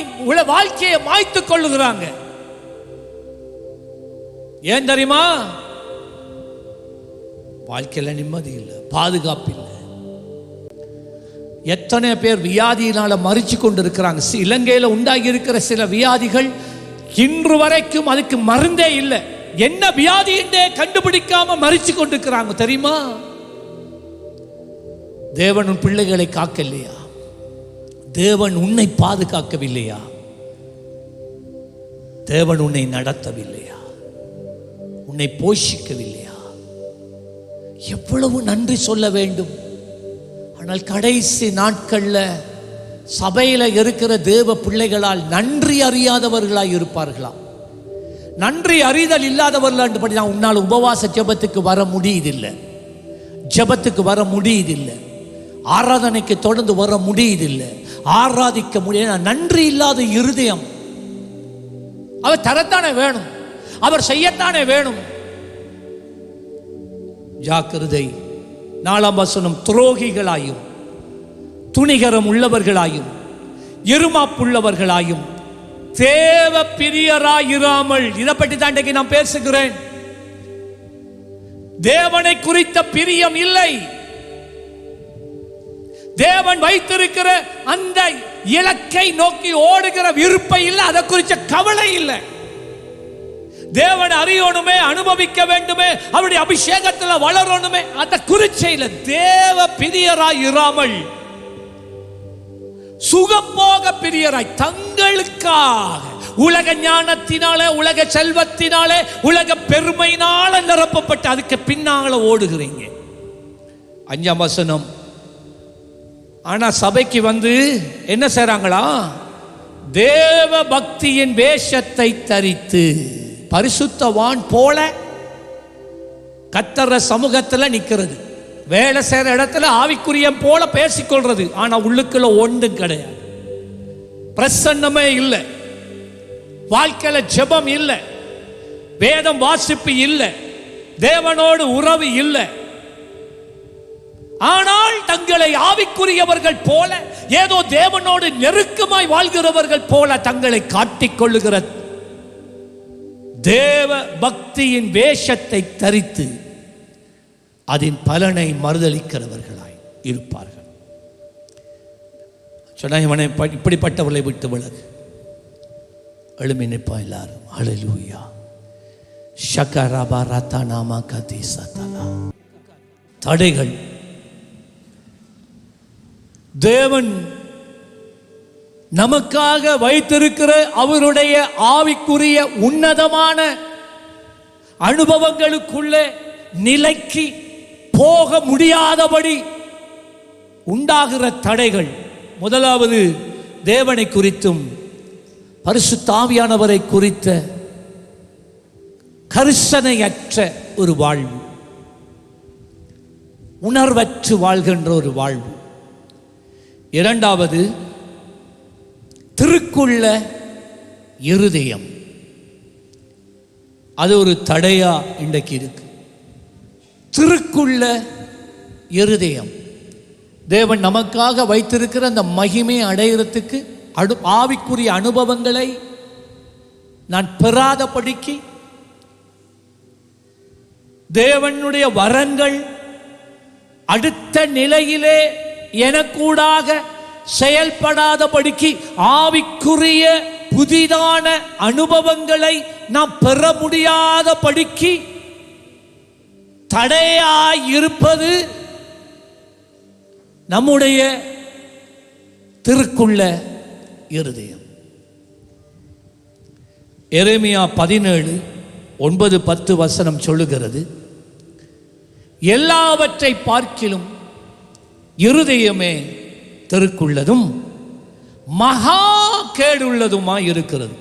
Speaker 1: வாழ்க்கையை மாய்த்து கொள்ளுகிறாங்க. ஏன் தெரியுமா? வாழ்க்கையில நிம்மதி இல்லை, பாதுகாப்பு இல்லை. எத்தனை பேர் வியாதியினால மறிச்சு கொண்டு இருக்கிறாங்க. இலங்கையில் உண்டாகி இருக்கிற சில வியாதிகள் இன்று வரைக்கும் அதுக்கு மருந்தே இல்லை. என்ன வியாதி என்றே கண்டுபிடிக்காம மறிச்சு கொண்டிருக்கிறாங்க தெரியுமா? தேவன் உன் பிள்ளைகளை காக்கலையா? தேவன் உன்னை பாதுகாக்கவில்லையா? தேவன் உன்னை நடத்தவில்லையா? உன்னை போஷிக்கவில்லையா? எவ்வளவு நன்றி சொல்ல வேண்டும். ஆனால் கடைசி நாட்கள்ல சபையில இருக்கிற தேவ பிள்ளைகளால் நன்றி அறியாதவர்களாய் இருப்பார்களாம். நன்றி அறிதல் இல்லாதவர்கள் உன்னால் உபவாச ஜெபத்துக்கு வர முடியுதில்லை, ஜெபத்துக்கு வர முடியுதில்லை, ஆராதனைக்கு தொடர்ந்து வர முடியுதில்லை, ஆராதிக்க முடியாது. நன்றி இல்லாத இருதயம். அவர் தரத்தானே வேணும், அவர் செய்யத்தானே வேணும். ஜாக்கிரதை. 4ஆம் வசனம், துரோகிகளாயும் துணிகரம் உள்ளவர்களாயும் இருமாப்புள்ளவர்களாயும் தேவ பிரியராயிராமல். இதை பற்றி தான் இன்றைக்கு நான் பேசுகிறேன். தேவனை குறித்த பிரியம் இல்லை. தேவன் வைத்திருக்கிற அந்த இலக்கை நோக்கி ஓடுகிற விருப்பம் இல்லை, அதை குறித்த கவலை இல்லை. தேவனை அறியணுமே, அனுபவிக்க வேண்டுமே, அவருடைய அபிஷேகத்தில் வளரணுமே, அதை குறிச்சே இல்லை. தேவ பிரியராய் இராமல் சுகபோக பிரியராய், தங்களுக்காக உலக ஞானத்தினாலே, உலக செல்வத்தினாலே, உலக பெருமையினால நிரப்பப்பட்டு அதுக்கு பின்னால ஓடுகிறீங்க. 5ஆம் வசனம். ஆனா சபைக்கு வந்து என்ன செய்றாங்களா? தேவ பக்தியின் வேஷத்தை தரித்து பரிசுத்தவான் போல கர்த்தர் சமூகத்தில் நிற்கிறது. வேலை செய்கிற இடத்துல ஆவிக்குரியம் போல பேசிக்கொள்றது. ஆனா உள்ளுக்குள்ள ஒன்றும் கிடையாது. பிரசன்னமே இல்லை, வாழ்க்கையில ஜெபம் இல்லை, வேதம் வாசிப்பு இல்லை, தேவனோடு உறவு இல்லை. ஆனால் தங்களை ஆவிக்குரியவர்கள் போல, ஏதோ தேவனோடு நெருக்கமாய் வாழ்கிறவர்கள் போல தங்களை காட்டிக்கொள்ளுகிற தேவ பக்தியின் வேஷத்தை தரித்து அதன் பலனை மறுதலிக்கிறவர்களாய் இருப்பார்கள். சொன்ன இவனை இப்படிப்பட்டவர்களை விட்டு விலகு. எழுமி நிற்போம் எல்லாரும். ஹல்லேலூயா. ஷகரபா ரதநாமா கதிசதலா. தடைகள் தேவன் நமக்காக வைத்திருக்கிற அவருடைய ஆவிக்குரிய உன்னதமான அனுபவங்களுக்குள்ளே நிலைக்கு போக முடியாதபடி உண்டாகிற தடைகள். முதலாவது, தேவனை குறித்தும் பரிசுத்த ஆவியானவரை குறித்த கரிசனையற்ற ஒரு வாழ்வு, உணர்வற்று வாழ்கின்ற ஒரு வாழ்வு. இரண்டாவது, திருக்குள்ள இருதயம். அது ஒரு தடையா இன்றைக்கு இருக்கு. திருக்குள்ள இருதயம். தேவன் நமக்காக வைத்திருக்கிற அந்த மகிமை அடைகிறதுக்கு ஆவிக்குரிய அனுபவங்களை நான் பெறாதபடிக்கு, தேவனுடைய வரங்கள் அடுத்த நிலையிலே எனக்கூடாக செயல்படாதபடிக்கு ஆவிக்குரிய புதிதான அனுபவங்களை நாம் பெற முடியாதபடிக்கு தடையாயிருப்பது நம்முடைய திருக்குள்ள இருதயம். எரேமியா 17:9-10 சொல்லுகிறது, எல்லாவற்றை பார்க்கிலும் இருதயமே தெருக்குள்ளதும் மகா கேடுள்ளதுமாய் இருக்கிறது,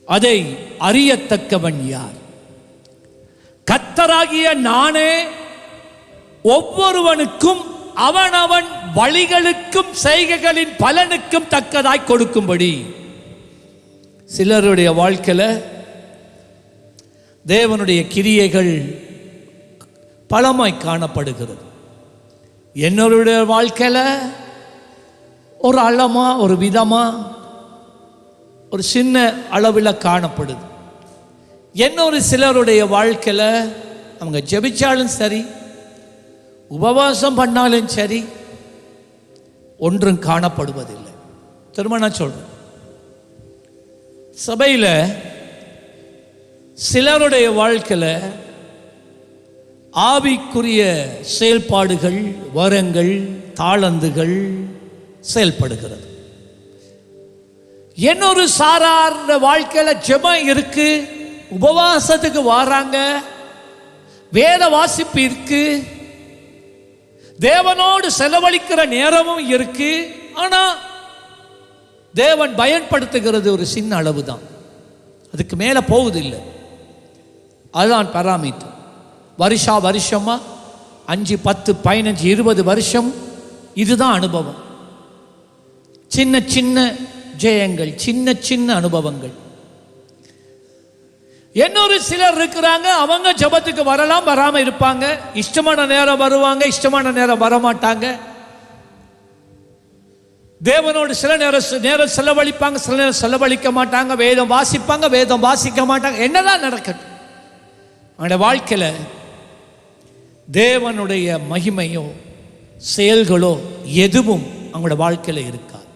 Speaker 1: அதை அறியத்தக்கவன் யார்? கர்த்தராகிய நானே ஒவ்வொருவனுக்கும் அவனவன் வழிகளுக்கும் செய்கைகளின் பலனுக்கும் தக்கதாய் கொடுக்கும்படி. சிலருடைய வாழ்க்கையில தேவனுடைய கிரியைகள் பலமாய் காணப்படுகிறது. என்னருடைய வாழ்க்கையில ஒரு அளமா, ஒரு விதமா, ஒரு சின்ன அளவில் காணப்படுது. இன்னொரு சிலருடைய வாழ்க்கையில அவங்க ஜெபிச்சாலும் சரி, உபவாசம் பண்ணாலும் சரி, ஒன்றும் காணப்படுவதில்லை. திரும்ப நான் சொல்றேன், சபையில் சிலருடைய வாழ்க்கையில் ஆவிக்குரிய செயல்பாடுகள், வரங்கள், தாளந்துகள் செயல்படுகிறது. இன்னொரு சாரார் வாழ்க்கையில் ஜெபம் இருக்கு, உபவாசத்துக்கு வராங்க, வேத வாசிப்பு இருக்கு, தேவனோடு செலவழிக்கிற நேரமும் இருக்கு. ஆனா தேவன் பயன்படுத்துகிறது ஒரு சின்ன அளவு தான், அதுக்கு மேல போவதில்லை. அதுதான் பராமரித்து வருஷமா 5, 10, 15, 20 வருஷம் இதுதான் அனுபவம். சின்ன சின்ன ஜெயங்கள், சின்ன சின்ன அனுபவங்கள். இன்னொரு சிலர் இருக்கிறாங்க, அவங்க ஜெபத்துக்கு வரலாம், வராம இருப்பாங்க, இஷ்டமான நேரம் வருவாங்க, இஷ்டமான நேரம் வரமாட்டாங்க. தேவனோடு சில நேரம் செலவழிப்பாங்க, சில நேரம் செலவழிக்க மாட்டாங்க, வேதம் வாசிப்பாங்க, வேதம் வாசிக்க மாட்டாங்க. என்னதான் நடக்கட்டும், அவங்களுடைய வாழ்க்கையில தேவனுடைய மகிமையோ செயல்களோ எதுவும் அவங்களோட வாழ்க்கையில இருக்காது.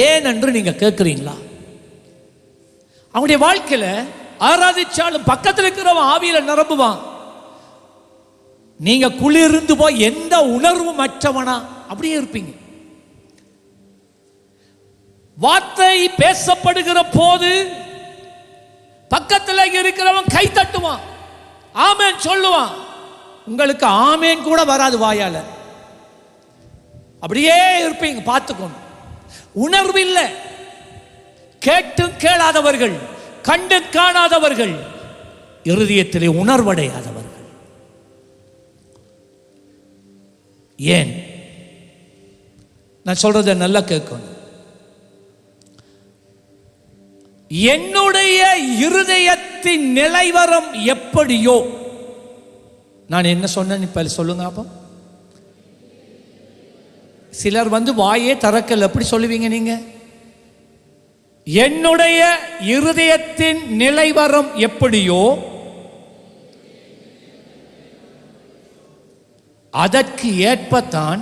Speaker 1: ஏன் என்று நீங்க கேட்குறீங்களா? அவங்களுடைய வாழ்க்கையில ஆராதிச்சாலும் பக்கத்தில் இருக்கிறவன் ஆவியில நிரம்புவான். நீங்க குளிர்ந்து போய் எந்த உணர்வும் மற்றவனா அப்படியே இருப்பீங்க. வார்த்தை பேசப்படுகிற போது பக்கத்தில் இருக்கிறவன் கை தட்டுவான், ஆமேன் சொல்லுவான். உங்களுக்கு ஆமேன் கூட வராது வாயால, அப்படியே இருப்பீங்க. பார்த்துக்கணும், உணர்வு இல்லை. கேட்டு கேளாதவர்கள், கண்டு காணாதவர்கள், இருதயத்திலே உணர்வடையாதவர்கள். ஏன்? நான் சொல்றதை நல்லா கேட்கணும். என்னுடைய இருதயத்தின் நிலைவரம் எப்படியோ, நான் என்ன சொன்னேன் இப்ப சொல்லுங்க. அப்போ சிலர் வாயே திறக்கல, எப்படி சொல்லுவீங்க நீங்க? என்னுடைய இருதயத்தின் நிலைவரம் எப்படியோ அதற்கு ஏற்பத்தான்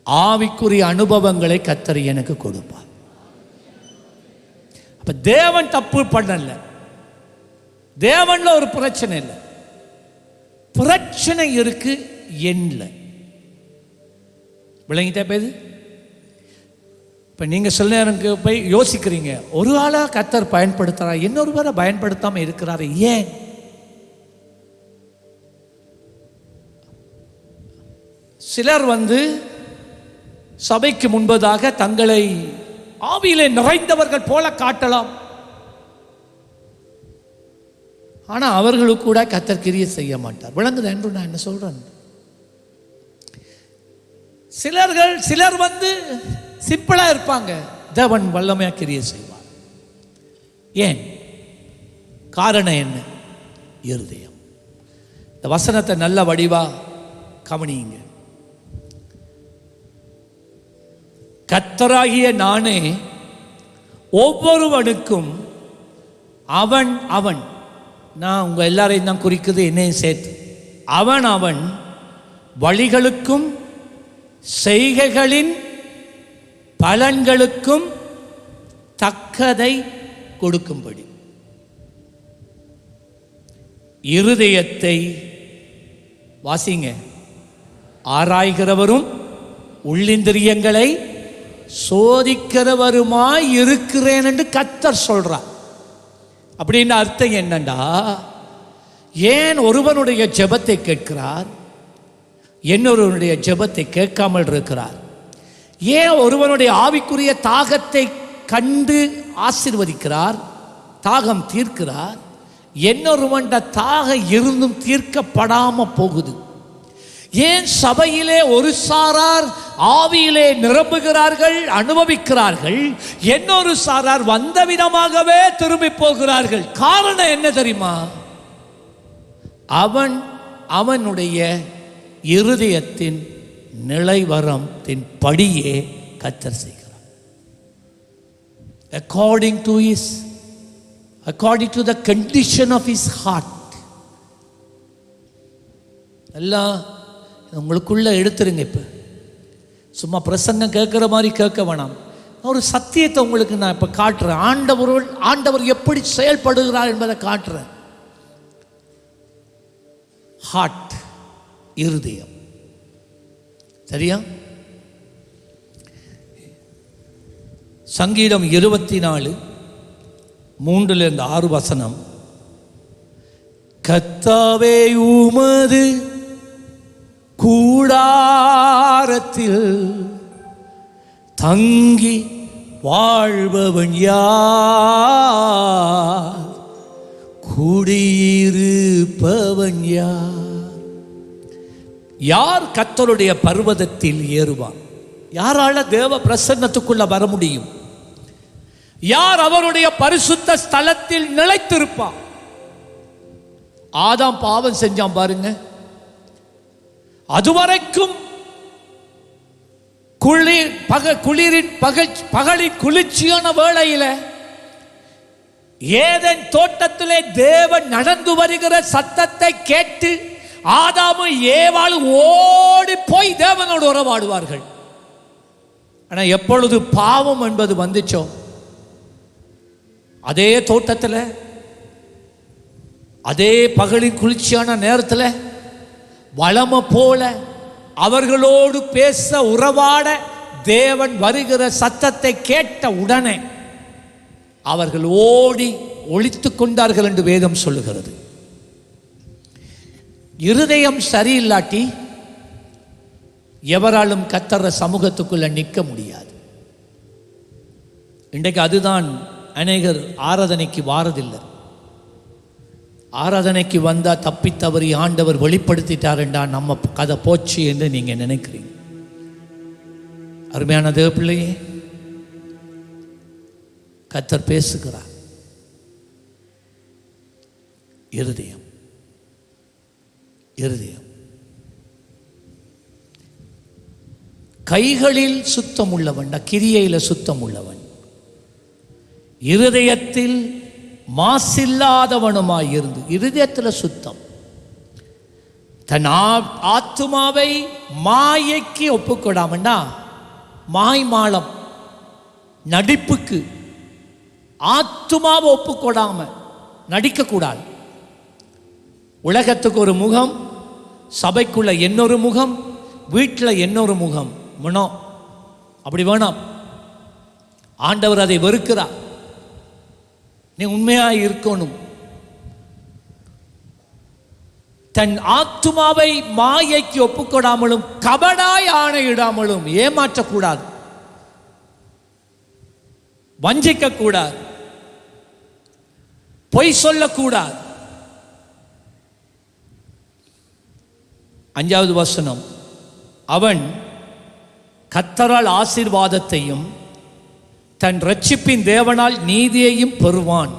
Speaker 1: ஆவிக்குரிய அனுபவங்களை கர்த்தர் எனக்கு கொடுப்பார். அப்ப தேவன் தப்பு பண்ணல, தேவன்ல ஒரு பிரச்சனை இல்லை, பிரச்சனை இருக்கு என்ன? விளங்கிட்டா பேரு? இப்ப நீங்க சில நேரம் போய் யோசிக்கிறீங்க, ஒரு ஆளா கர்த்தர் பயன்படுத்துறார், இன்னொருவரை பயன்படுத்தாம இருக்கிறாரு, ஏன்? சிலர் சபைக்கு முன்பதாக தங்களை ஆவியிலே நிறைந்தவர்கள் போல காட்டலாம், ஆனா அவர்களுக்கு கூட கர்த்தர் கிரியை செய்ய மாட்டார். விளங்குது என்று நான் என்ன சொல்றேன்? சிலர் சிம்பிளா இருப்பாங்க, தேவன் வல்லமையா கிரியை செய்வார். ஏன்? காரணம் என்ன? இருதயம். இந்த வசனத்தை நல்ல வடிவா கவனியுங்க. கர்த்தராகிய நானே ஒவ்வொருவனுக்கும் அவன், நான் உங்க எல்லாரையும் தான் குறிக்குது, என்னையும் சேர்த்து, அவன் வழிகளுக்கும் செய்கைகளின் பலன்களுக்கும் தக்கதை கொடுக்கும்படி இருதயத்தை வாசிங்க ஆராய்கிறவரும் உள்ளிந்திரியங்களை சோதிக்கிறவருமாய் இருக்கிறேன் என்று கர்த்தர் சொல்றார். அப்படின்னு அர்த்தம் என்னண்டா, ஏன் ஒருவனுடைய ஜெபத்தை கேட்கிறார், இன்னொருவனுடைய ஜெபத்தை கேட்காமல் இருக்கிறார்? ஏன் ஒருவனுடைய ஆவிக்குரிய தாகத்தை கண்டு ஆசீர்வதிக்கிறார், தாகம் தீர்க்கிறார், இன்னொருவன் தாகம் இருந்தும் தீர்க்கப்படாம போகுது? ஏன் சபையிலே ஒரு சாரார் ஆவியிலே நிரம்புகிறார்கள், அனுபவிக்கிறார்கள், இன்னொரு சாரார் வந்த விதமாகவே திரும்பி போகிறார்கள்? காரணம் என்ன தெரியுமா? அவனுடைய இருதயத்தின் நிலைவரத்தின் படியே கர்த்தர் செய்கிறார். according to the condition of his heart. எல்லாம் உங்களுக்குள்ள எடுத்துருங்க. இப்போ சும்மா பிரசங்கம் கேட்குற மாதிரி கேட்க வேணாம். ஒரு சத்தியத்தை உங்களுக்கு நான் இப்போ காட்டுறேன். ஆண்டவர் எப்படி செயல்படுகிறார் என்பதை காட்டுறேன். ஹார்ட், இருதயம். சரியா? சங்கீதம் 24 3-6 வசனம். கர்த்தாவே உமது கூடாரத்தில் தங்கி வாழ்பவன் யார், குடியிருப்பவன் யார்? யார் கர்த்தருடைய பர்வதத்தில் ஏறுவான்? யாரால தேவ பிரசன்னத்துக்குள்ள வர முடியும்? யார் அவருடைய பரிசுத்த ஸ்தலத்தில் நிலைத்திருப்பான்? ஆதாம் பாவம் செஞ்சான் பாருங்க. அதுவரைக்கும் பகலின் குளிர்ச்சியான வேளையில ஏதேன் தோட்டத்திலே தேவன் நடந்து வருகிற சத்தத்தை கேட்டு ஆதாமும் ஏவாளும் ஓடி போய் தேவனோடு உறவாடுவார்கள். ஆனா எப்பொழுது பாவம் என்பது வந்துச்சோ, அதே தோட்டத்தில் அதே பகலின் குளிர்ச்சியான நேரத்தில் வளமை போல அவர்களோடு பேச உறவாட தேவன் வருகிற சத்தத்தை கேட்ட உடனே அவர்கள் ஓடி ஒளித்துக் கொண்டார்கள் என்று வேதம் சொல்லுகிறது. இருதயம் சரியில்லாட்டி எவராலும் கர்த்தர் சமூகத்துக்குள்ள நிற்க முடியாது. இன்றைக்கு அதுதான் அநேகர் ஆராதனைக்கு வாரதில்லை. ஆராதனைக்கு வந்தா தப்பி தவறி ஆண்டவர் வெளிப்படுத்திட்டாருண்டா நம்ம கதை போச்சு என்று நீங்க நினைக்கிறீங்க. அருமையான தேவ பிள்ளையே, கர்த்தர் பேசுகிறார். இருதயம் இருதயம் கைகளில் சுத்தம் உள்ளவன், கிரியையில சுத்தம் உள்ளவன், இருதயத்தில் மாசில்லாதவனுமாய் இருந்து. இருதயத்தில் சுத்தம். தன் ஆத்துமாவை மாயைக்கு ஒப்புக்கொடாமண்டா, மாய்மாலம் நடிப்புக்கு ஆத்துமாவை ஒப்புக்கொடாம நடிக்கக்கூடாது. உலகத்துக்கு ஒரு முகம், சபைக்குள்ள இன்னொரு முகம், வீட்டில் இன்னொரு முகம் வேணும். அப்படி வேணாம். ஆண்டவர் அதை வெறுக்கிறார். நீ உண்மையாக இருக்கணும். தன் ஆத்துமாவை மாயைக்கு ஒப்புக்கொடாமலும் கபடாய் ஆணையிடாமலும் ஏமாற்றக்கூடாது, வஞ்சிக்க கூடாது, பொய் சொல்லக்கூடாது. 5வது வசனம், அவன் கர்த்தரால் ஆசீர்வாதத்தையும் தன் ரட்சிப்பின் தேவனால் நீதியையும் பெறுவான்.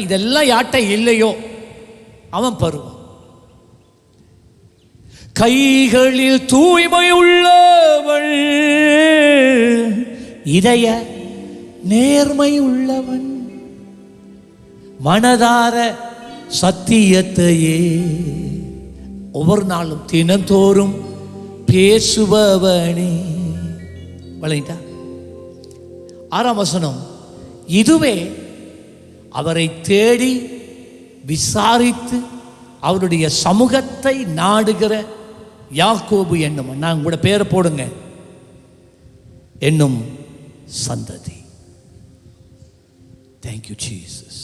Speaker 1: இதெல்லாம் யார்ட்ட இல்லையோ அவன் பெறுவான். கைகளில் தூய்மை உள்ளவன், இதய நேர்மை உள்ளவன், மனதார சத்தியத்தையே ஒவ்வொரு நாளும் தினந்தோறும் பேசுபவனே. வளைண்டா 6ஆம் வசனம், இதுவே அவரை தேடி விசாரித்து அவருடைய சமூகத்தை நாடுகிற யாக்கோபு என்னும், நான் உங்களோட பேரை போடுங்க, என்னும் சந்ததி. Thank you Jesus.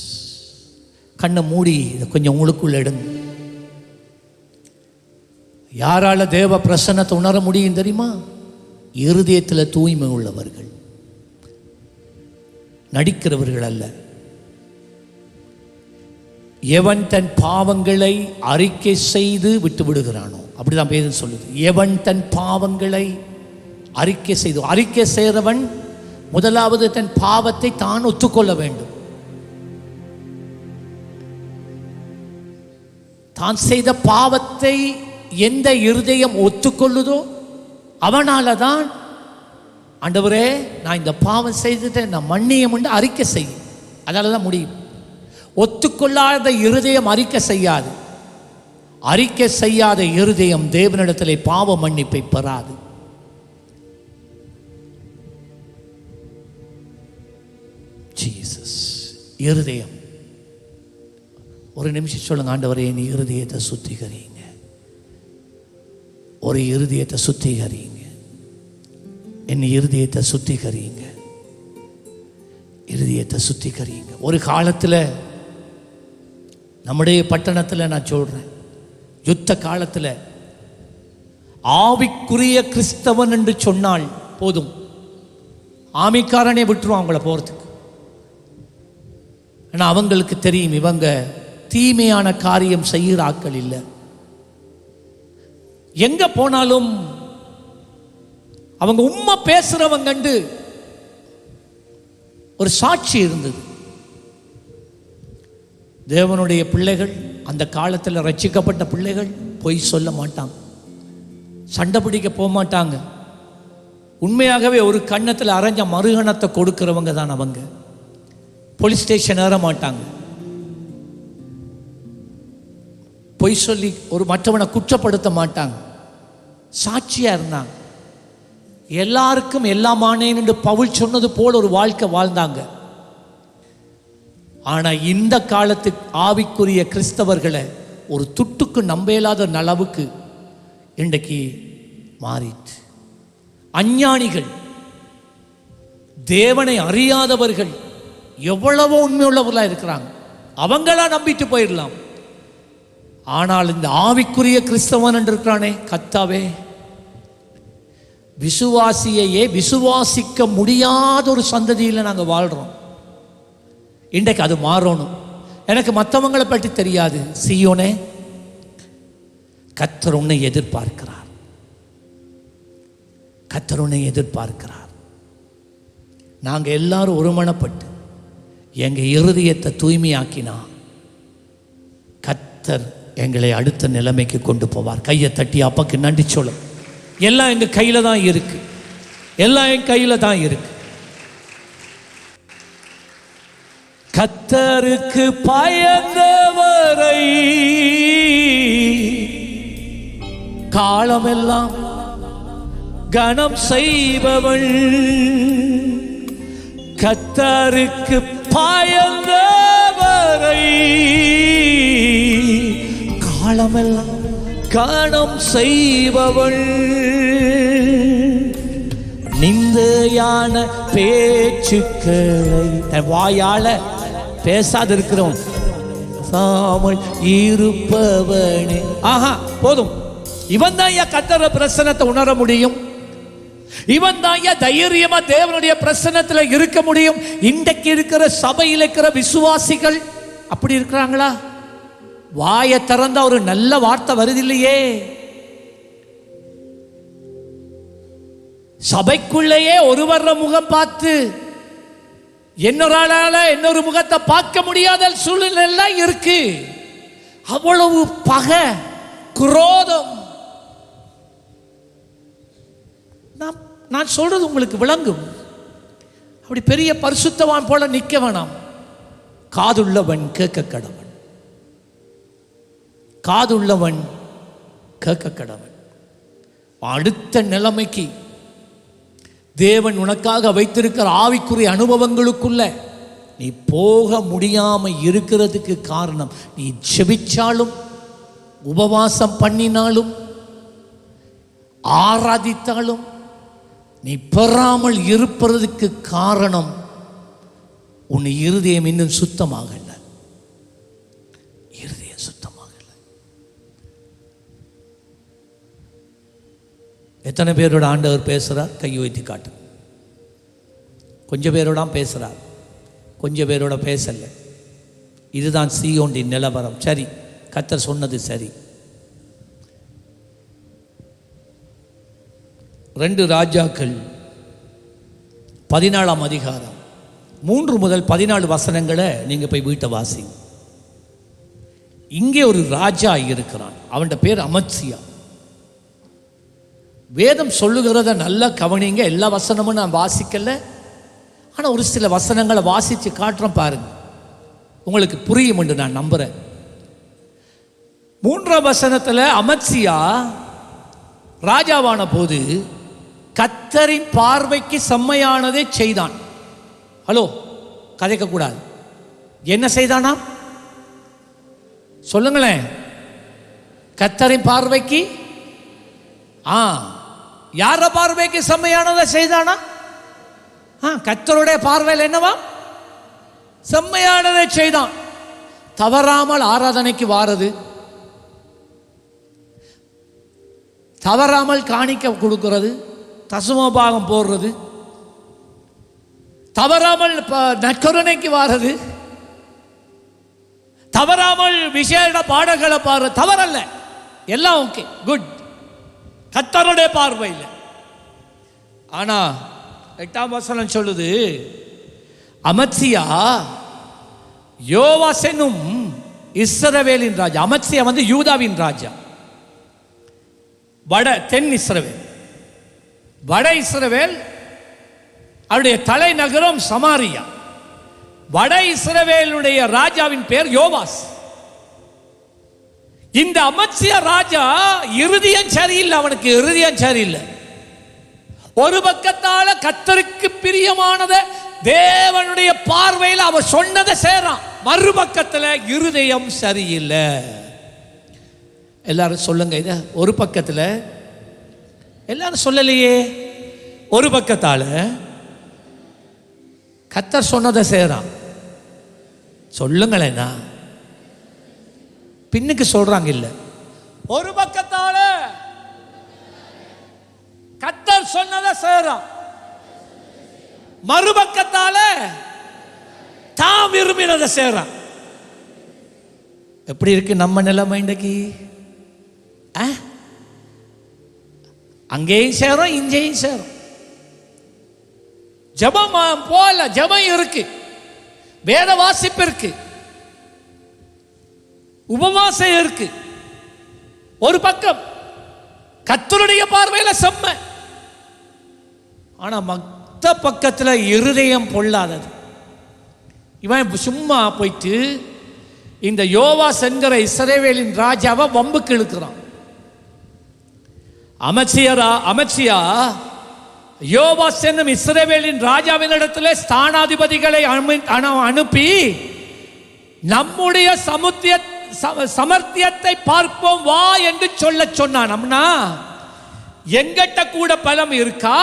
Speaker 1: கண்ணை மூடி இதை கொஞ்சம் உங்களுக்குள்ள எடுங்க. யாரால தேவ பிரசன்னத்தை உணர முடியும் தெரியுமா? இருதயத்தில் தூய்மை உள்ளவர்கள், நடிக்கிறவர்கள் அல்ல. எவன் தன் பாவங்களை அறிக்கை செய்து விட்டு விடுகிறானோ, அப்படிதான் வேதம் சொல்லுது. எவன் தன் பாவங்களை அறிக்கை செய்து, அறிக்கை செய்கிறவன் முதலாவது தன் பாவத்தை தான் ஒத்துக்கொள்ள வேண்டும். தான் செய்த பாவத்தை எந்த இருதயம் ஒத்துக்கொள்ளுதோ அவனால தான், ஆண்டவரே நான் இந்த பாவம் செய்துட்டேன், நான் மன்னியம் என்று அறிக்கை செய்யும். அதனால தான் முடியும். ஒத்துக்கொள்ளாத இருதயம் அறிக்கை செய்யாது. அறிக்கை செய்யாத இருதயம் தேவனிடத்திலே பாவ மன்னிப்பை பெறாது. ஜீசஸ். இருதயம். ஒரு நிமிஷம் சொல்லுங்க, ஆண்டவரே நீ இருதயத்தை சுத்திகரிங்க, ஒரு இருதயத்தை சுத்திகரிங்க, என் இருதயத்தை சுத்திகரிங்க, இருதயத்தை சுத்திகரிங்க. ஒரு காலத்தில் நம்முடைய பட்டணத்தில் நான் சொல்றேன், யுத்த காலத்தில் ஆவிக்குரிய கிறிஸ்தவன் என்று சொன்னால் போதும், ஆமிக்காரனே விட்டுருவான் அவங்கள போறதுக்கு. ஆனால் அவங்களுக்கு தெரியும் இவங்க தீமையான காரியம் செய்கிற ஆட்கள் இல்லை. எங்க போனாலும் அவங்க உண்மை பேசுறவங்க கண்டு ஒரு சாட்சி இருந்தது. தேவனுடைய பிள்ளைகள், அந்த காலத்தில் ரட்சிக்கப்பட்ட பிள்ளைகள் பொய் சொல்ல மாட்டாங்க, சண்டை பிடிக்க போக மாட்டாங்க. உண்மையாகவே ஒரு கன்னத்தில் அரைஞ்ச மறுகணத்தை கொடுக்கிறவங்க தான் அவங்க. போலீஸ் ஸ்டேஷன் ஏற மாட்டாங்க, பொய் சொல்லி ஒரு மற்றவனை குற்றப்படுத்த மாட்டாங்க, சாட்சியா இருந்தாங்க. எல்லாருக்கும் எல்லாமானேன் என்று பவுல் சொன்னது போல் ஒரு வாழ்க்கை வாழ்ந்தாங்க. ஆனா இந்த காலத்து ஆவிக்குரிய கிறிஸ்தவர்களை ஒரு துட்டுக்கு நம்பேலாத அளவுக்கு இன்றைக்கு மாறிட்டு, அஞ்ஞானிகள், தேவனை அறியாதவர்கள் எவ்வளவோ உண்மையுள்ளவர்களா இருக்கிறாங்க, அவங்களா நம்பிட்டு போயிடலாம். ஆனால் இந்த ஆவிக்குரிய கிறிஸ்தவன் என்று இருக்கிறானே, கர்த்தாவே, விசுவாசியையே விசுவாசிக்க முடியாத ஒரு சந்ததியில் நாங்கள் வாழ்றோம். இன்றைக்கு அது மாறணும். எனக்கு மற்றவங்களை பற்றி தெரியாது. சீயோனே, கர்த்தர் உன்னை எதிர்பார்க்கிறார், கர்த்தர் உன்னை எதிர்பார்க்கிறார். நாங்கள் எல்லாரும் ஒருமனப்பட்டு எங்க இருதயத்தை தூய்மையாக்கினா கர்த்தர் எங்களை அடுத்த நிலைமைக்கு கொண்டு போவார். கையை தட்டி அப்பாக்கு நன்றி சொல்ல. எல்லாம் எங்க கையில தான் இருக்கு, எல்லாம் என் கையில தான் இருக்கு. கர்த்தருக்கு பயந்தவரை காலமெல்லாம் கனம் செய்பவள், கர்த்தருக்கு பயந்தவரை காலமெல்லாம் கனம் செய்பவள், நிந்தையான பேச்சுக்களை தன் வாயால பேசாதிருக்கிறவன் சாமல் இருப்பவனே. ஆஹா, போதும். இவன் தான் கர்த்தர் பிரசன்னத்தை உணர முடியும். இவன் தான் தைரியமா தேவனுடைய பிரசன்னத்தில் இருக்க முடியும். இன்றைக்கு இருக்கிற சபையில் இருக்கிற விசுவாசிகள் அப்படி இருக்கிறாங்களா? வாயை திறந்தா ஒரு நல்ல வார்த்தை வருதில்லையே. சபைக்குள்ளேயே ஒருவர முகம் பார்த்து இன்னொரு ஆளால இன்னொரு முகத்தை பார்க்க முடியாத சூழ்நிலை இருக்கு. அவ்வளவு பகை, குரோதம். நான் சொல்றது உங்களுக்கு விளங்கும். அப்படி பெரிய பரிசுத்தவான் போல நிக்க வேணாம். காதுள்ளவன் கேட்க கடவன், காதுள்ளவன் கேட்க கடவன். அடுத்த நிலைமைக்கு தேவன் உனக்காக வைத்திருக்கிற ஆவிக்குரிய அனுபவங்களுக்குள்ள நீ போக முடியாம இருக்கிறதுக்கு காரணம், நீ ஜெபிச்சாலும் உபவாசம் பண்ணினாலும் ஆராதித்தாலும் நீ பெறாமல் இருப்பதற்கு காரணம் உன் இருதயம் இன்னும் சுத்தமாகல. இருதயம் சுத்தமாகல. எத்தனை பேரோட ஆண்டவர் பேசுறார்? கை வைத்து காட்டு. கொஞ்சம் பேரோட பேசுறார், கொஞ்சம் பேரோட பேசல. இதுதான் சீயோனின் நிலவரம். சரி, கர்த்தர் சொன்னது சரி. 2 ராஜாக்கள் 14ஆம் அதிகாரம் 3 முதல் 14 வசனங்களை நீங்க போய் வீட்டை வாசிங்க. இங்கே ஒரு ராஜா இருக்கிறான், அவன் பேர் அமத்சியா. வேதம் சொல்லுகிறத நல்லா கவனிங்க. எல்லா வசனமும் நான் வாசிக்கல, ஆனால் ஒரு சில வசனங்களை வாசித்து காட்டுறேன் பாருங்க, உங்களுக்கு புரியும் என்று நான் நம்புறேன். 3ஆம் வசனத்தில் அமத்சியா ராஜாவான போது கர்த்தரின் பார்வைக்கு செம்மையானதை செய்தான். ஹலோ, கதைக்க கூடாது. என்ன செய்தானா சொல்லுங்களேன்? கர்த்தரின் பார்வைக்கு யார பார்வைக்கு செம்மையானதை செய்தானா? கர்த்தருடைய பார்வையில் என்னவா? செம்மையானதை செய்தான். தவறாமல் ஆராதனைக்கு வாரது, தவறாமல் காணிக்க கொடுக்கிறது, தசமபாகம் போடுறது, தவறாமல் நற்கருணைக்கு வாரது, தவறாமல் விசேட பாடல்களை பாடுறது தவறல்ல, எல்லாம் ஓகே, குட், கர்த்தருடைய பார்வையில். ஆனா 8ஆம் வசனம் சொல்லுது, அமத்சியா யோவாஸ் என்னும் இஸ்ரவேலின் ராஜா. அமத்சியா யூதாவின் ராஜா. தென் இஸ்ரவேல், வட இஸ்ரவேல் அவருடைய தலைநகரம் சமாரியா. வட இஸ்ரவேலுடைய ராஜாவின் பேர் யோவாஸ். இந்த அமத்சியா ராஜா இருதயம் சரியில்லை, அவனுக்கு இருதயம் சரியில்லை. ஒரு பக்கத்தால கர்த்தருக்கு பிரியமானத தேவனுடைய பார்வையில் அவர் சொன்னதை செய்றான், மறுபக்கத்தில் இருதயம் சரியில்லை. எல்லாரும் சொல்லுங்க இத. ஒரு பக்கத்தில் எல்லாரும் சொல்லலையே, ஒரு பக்கத்தால கர்த்தர் சொன்னதை செய்றான். சொல்லுங்களேனா, பின்னுக்கு சொல்றாங்க இல்ல. ஒரு பக்கத்தால கர்த்தர் சொன்னதை செய்றான், மறுபக்கத்தால தாம் விரும்பினதை செய்றான். எப்படி இருக்கு நம்ம நிலைமை இன்றைக்கு? அங்கேயும் சேரும், இங்கேயும் சேரும். ஜபம் போல ஜபம் இருக்கு, வேத வாசிப்பு இருக்கு, உபவாசம் இருக்கு. ஒரு பக்கம் கர்த்தருடைய பார்வையில் செம்ம, ஆனா மத்த பக்கத்தில் இருதயம் பொல்லாதது. இவன் சும்மா போயிட்டு இந்த யோவாஸ் என்கிற இஸ்ரவேலின் ராஜாவை வம்புக்கு இழுக்கிறான். அமத்சியா யோவாஸ் என்னும் இஸ்ரவேலின் ராஜாவின் இடத்துல ஸ்தானாதிபதிகளை அனுப்பி நம்முடைய சமர்த்தியத்தை பார்ப்போம் வா என்று சொல்ல சொன்னான். எங்கிட்ட கூட பலம் இருக்கா,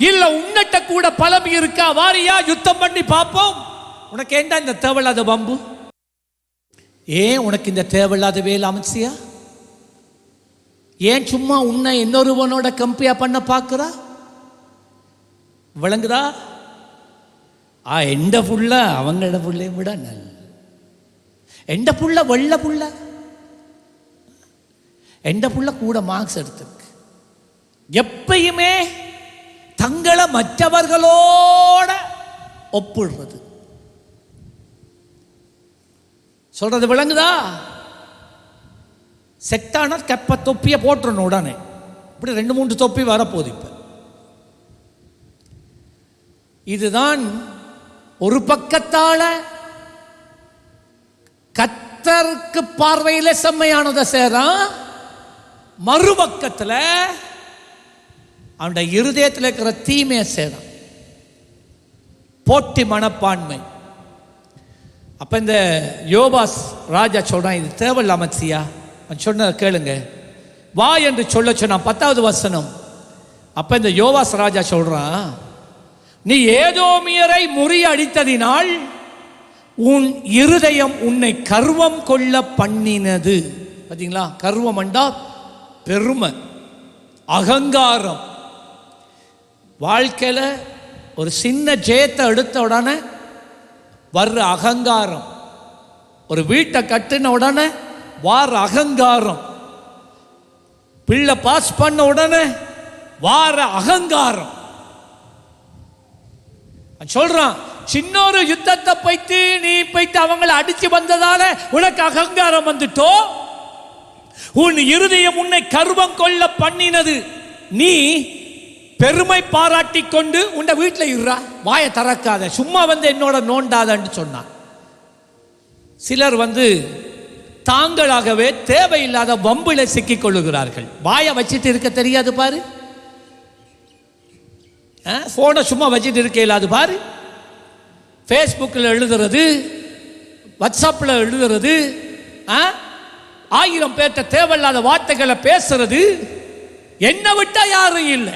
Speaker 1: இல்ல உன்னிட்ட கூட பலம் இருக்கா, வாரியா யுத்தம் பண்ணி பார்ப்போம். உனக்கு ஏண்டா இந்த தேவையில்லாத வம்பு? ஏன் உனக்கு இந்த தேவையில்லாத வேலை அமத்சியா? ஏன் சும்மா உன்னை இன்னொருவனோட கம்பேர் பண்ண பார்க்கிறா? விளங்குதா? எந்த புள்ள அவங்களோட புள்ளைய விட நல்ல, எந்த புள்ள வெள்ள புள்ள, எந்த புள்ள கூட மார்க்ஸ் எடுத்திருக்கு. எப்பயுமே தங்களை மற்றவர்களோட ஒப்பிடுறது. சொல்றது விளங்குதா? செட்டான கப்ப தொப்பிய போட்டுறணும் உடனே. இப்படி 2-3 தொப்பி வரப்போகுது. இப்ப இதுதான் ஒரு பக்கத்தால கர்த்தருக்கு பார்வையில செம்மையானதை சேரான், மறுபக்கத்தில் அவனுடைய இருதயத்தில் இருக்கிற தீமையை செய்தான். போட்டி மனப்பான்மை. அப்போ இந்த யோவாஸ் ராஜா சொல்கிறான், இது தேவையில்ல அமத்சியா. சொன்ன கேளுங்க, வா என்று சொல்ல சொன்னான். 10வது வசனம். அப்போ இந்த யோவாஸ் ராஜா சொல்கிறான், நீ ஏதோமியரை முறியடித்ததினால் உன் இருதயம் உன்னை கர்வம் கொள்ள பண்ணினது. பார்த்தீங்களா, கர்வம் என்றா பெருமை, அகங்காரம். வாழ்க்கையில் ஒரு சின்ன ஜெயத்தை எடுத்த உடனே வர்ற அகங்காரம், ஒரு வீட்டை கட்டின உடனே வார அகங்காரம், பிள்ளை பாஸ் பண்ண உடனே வார அகங்காரம். சொல்றான், சின்னொரு யுத்தத்தை போய்த்து நீ போய்த்து அவங்களை அடிச்சு வந்ததால உனக்கு அகங்காரம் வந்துட்டோ, உன் இருதயம் உன்னை கர்வம் கொள்ள பண்ணினது. நீ பெருமை பாராட்டி கொண்டு உன் வீட்டில் இருறா, வாயை திறக்காத, சும்மா வந்து என்னோட நோண்டாதன்னு சொன்னான். சிலர் தாங்களாகவே தேவையில்லாத வம்பில சிக்கிக் கொள்ளுகிறார்கள். வாயை வச்சுட்டு இருக்க தெரியாது பாரு, போனை சும்மா வச்சுட்டு இருக்க இல்லாது பாரு. ஃபேஸ்புக்கில் எழுதுறது, வாட்ஸ்அப்பில் எழுதுறது, 1000 பேர்ட்ட தேவையில்லாத வார்த்தைகளை பேசுறது, என்ன விட்டா யாரும் இல்லை.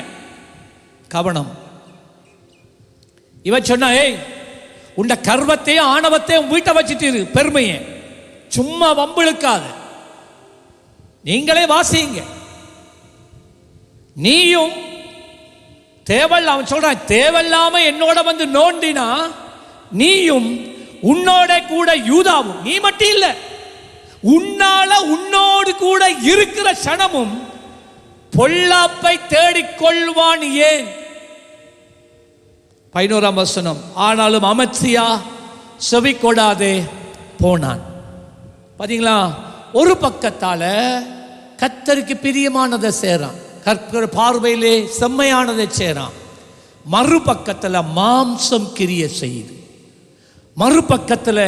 Speaker 1: கவனம். இவன் சொன்ன, ஏய் உண்ட கர்வத்தையும் ஆணவத்தையும் வீட்டை வச்சுட்டு பெருமையை சும்மா வம்பிழுக்காது, நீங்களே வாசிங்க. நீயும் தேவையில்ல, அவன் சொல்றான், தேவையில்லாம என்னோட நோண்டினா நீயும் உன்னோட கூட யூதாவும், நீ மட்டும் இல்ல உன்னால உன்னோடு கூட இருக்கிற சனமும் பொல்லாப்பை தேடிக்கொள்வான். ஏன்? 11ஆம் வசனம். ஆனாலும் அமத்சியா செவி கொடாதே போனான். பாத்தீங்களா, ஒரு பக்கத்தால கர்த்தருக்கு பிரியமானதை சேரான், கர்த்தர் பார்வையிலே செம்மையானதை சேரான். மறுபக்கத்தில் மாம்சம் கிரிய செய்து, மறுபக்கத்தில்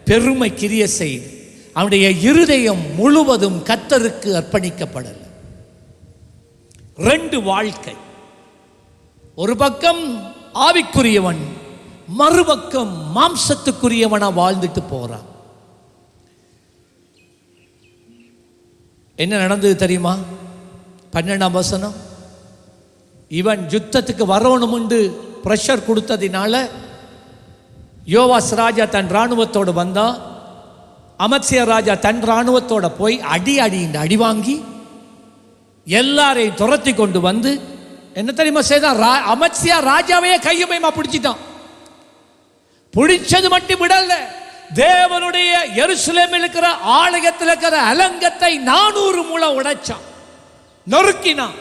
Speaker 1: பெருமை கிரிய செய்து, அவனுடைய இருதயம் முழுவதும் கர்த்தருக்கு அர்ப்பணிக்கப்படல. 2 வாழ்க்கை. ஒரு பக்கம் ஆவிக்குரியவன், மறுபக்கம் மாம்சத்துக்குரியவனா வாழ்ந்துட்டு போறான். என்ன நடந்தது தெரியுமா? 12ஆம் வசனம். இவன் யுத்தத்துக்கு வரணும் என்று பிரஷர் கொடுத்ததினால யோவாஸ் ராஜா தன் இராணுவத்தோடு வந்தான். அமத்சியா ராஜா தன் இராணுவத்தோட போய் அடி வாங்கி எல்லாரையும் துரத்தி கொண்டு வந்து என்ன தெரியுமா செய்தான்? அமத்சியா ராஜாவையே கையுமையுமா பிடிச்சிட்டான். பிடிச்சது மட்டும் விடல, தேவனுடைய எருசலேமில் இருக்கிற ஆலயத்தில் இருக்கிற அலங்கத்தை 400 முழம் உடைச்சான், நொறுக்கினான்.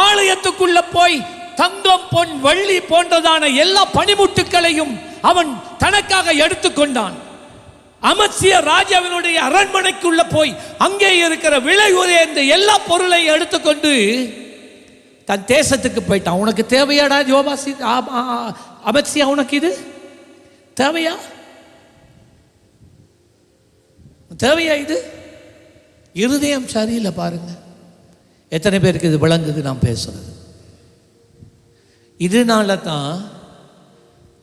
Speaker 1: ஆலயத்துக்குள்ள போய் தங்கம், பொன், வெள்ளி போன்றதான எல்லா பனிமுட்டுக்களையும் அவன் தனக்காக எடுத்துக்கொண்டான். அமத்சியா ராஜாவினுடைய அரண்மனைக்குள்ள போய் அங்கே இருக்கிற விலை உயர்ந்த எல்லா பொருளையும் எடுத்துக்கொண்டு தன் தேசத்துக்கு போயிட்டான். உனக்கு தேவையாடா யோவாசி, அமத்சியா, உனக்கு இது தேவையா? தேவையா இது? இருதயம் சரியில்லை பாருங்க. எத்தனை பேருக்கு இது விளங்குது நான் பேசுறது? இதனால தான்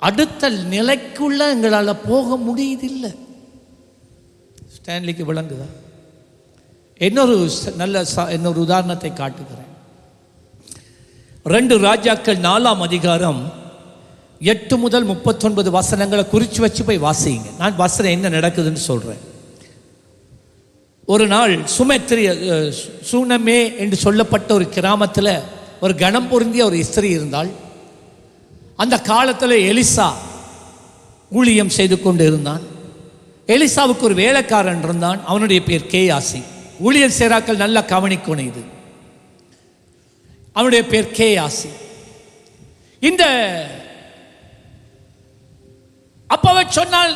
Speaker 1: அடுத்த நிலைக்குள்ள எங்களால் போக முடியுதில்லை. ஸ்டான்லிக்கு விளங்குதா? இன்னொரு உதாரணத்தை காட்டுகிறேன். 2 ராஜாக்கள் 4ஆம் அதிகாரம் 8 முதல் 39 வசனங்களை குறித்து வச்சு போய் வாசிங்க. நான் வசனம் என்ன நடக்குதுன்னு சொல்றேன். ஒரு நாள் சூனமே என்று சொல்லப்பட்ட ஒரு கிராமத்தில் ஒரு கணம் பொருந்திய ஒரு ஸ்திரீ இருந்தாள். அந்த காலத்தில் எலிசா ஊழியம் செய்து கொண்டு இருந்தான். எலிசாவுக்கு ஒரு வேலைக்காரன் இருந்தான், அவனுடைய பேர் கேயாசி. ஊழியர் சேராக்கள் நல்லா கவனிக்கணும், இது அவனுடைய பேர் கேயாசி. இந்த அப்பவே சொன்னால்,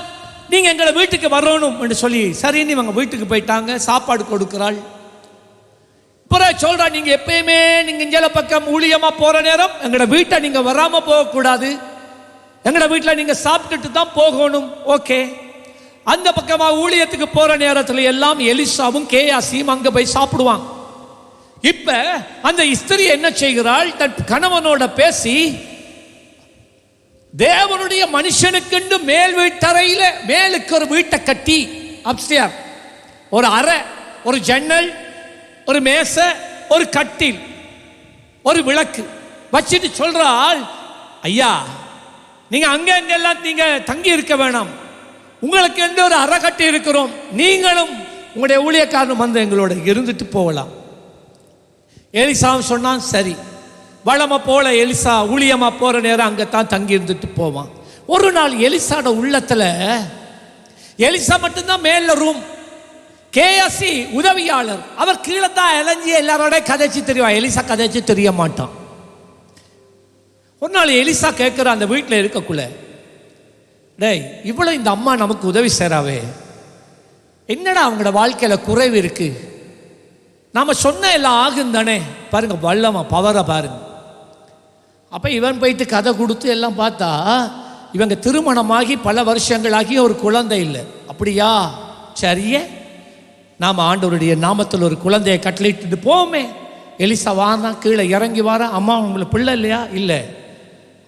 Speaker 1: நீங்க எங்களை வீட்டுக்கு வரணும் என்று சொல்லி சரின்னு இவங்க வீட்டுக்கு போயிட்டாங்க. சாப்பாடு கொடுக்கிறாள். சொல்றா, நீங்க எப்பயுமே நீங்க இஞ்சல பக்கம் ஊழியமா போற நேரம் எங்களோட வீட்டை நீங்க வராம போக கூடாது, எங்களோட வீட்டில் நீங்க சாப்பிட்டுட்டு தான் போகணும். ஓகே. அந்த பக்கமா ஊழியத்துக்கு போற நேரத்தில் எல்லாம் எலிசாவும் கேயாசியும் அங்க போய் சாப்பிடுவாங்க. இப்ப அந்த ஸ்திரீ என்ன செய்கிறாள்? தன் கணவனோட பேசி தேவனுடைய மனுஷனுக்கு மேல் வீட்டறையில மேலுக்கு ஒரு வீட்டை கட்டி, அப்ஸ்டேர் ஒரு அறை, ஒரு ஜன்னல், ஒரு மேசை, ஒரு கட்டில், ஒரு விளக்கு வச்சுட்டு சொல்றாள், ஐயா நீங்க அங்கெல்லாம் நீங்க தங்கி இருக்க வேணாம், உங்களுக்கு என்று ஒரு அறை கட்டி இருக்கிறோம், நீங்களும் உங்களுடைய ஊழியக்காரனும் வந்து எங்களோட இருந்துட்டு போகலாம். எலிசாவும் சொன்னான் சரி. வளமை போல எலிசா ஊழியமா போற நேரம் அங்கத்தான் தங்கி இருந்துட்டு போவான். ஒரு நாள் எலிசாட உள்ளத்துல, எலிசா மட்டும்தான் மேல ரூம், கேஎஸ்சி உதவியாளர், அவர் கீழே தான் இளைஞ்சி எல்லாரோட கதைச்சு தெரியும், எலிசா கதைச்சு தெரிய மாட்டான். ஒரு நாள் எலிசா கேட்கிற அந்த வீட்டில் இருக்கக்குள்ள, டேய் இவ்வளவு இந்த அம்மா நமக்கு உதவி செய்றாவே, என்னடா அவங்களோட வாழ்க்கையில குறைவு இருக்கு, நாம சொன்ன எல்லாம் ஆகும் தானே, பாருங்க வல்லமா பவரை பாருங்க. அப்ப இவன் போயிட்டு கதை கொடுத்து எல்லாம் பார்த்தா இவங்க திருமணமாகி பல வருஷங்களாகி ஒரு குழந்தை இல்லை. அப்படியா, சரியே, நாம ஆண்டவருடைய நாமத்தில் ஒரு குழந்தையை கட்டளையிட்டு போவோமே. எலிசா வாரான், கீழே இறங்கி வாரான், அம்மா உங்களுக்கு பிள்ளை இல்லையா? இல்லை,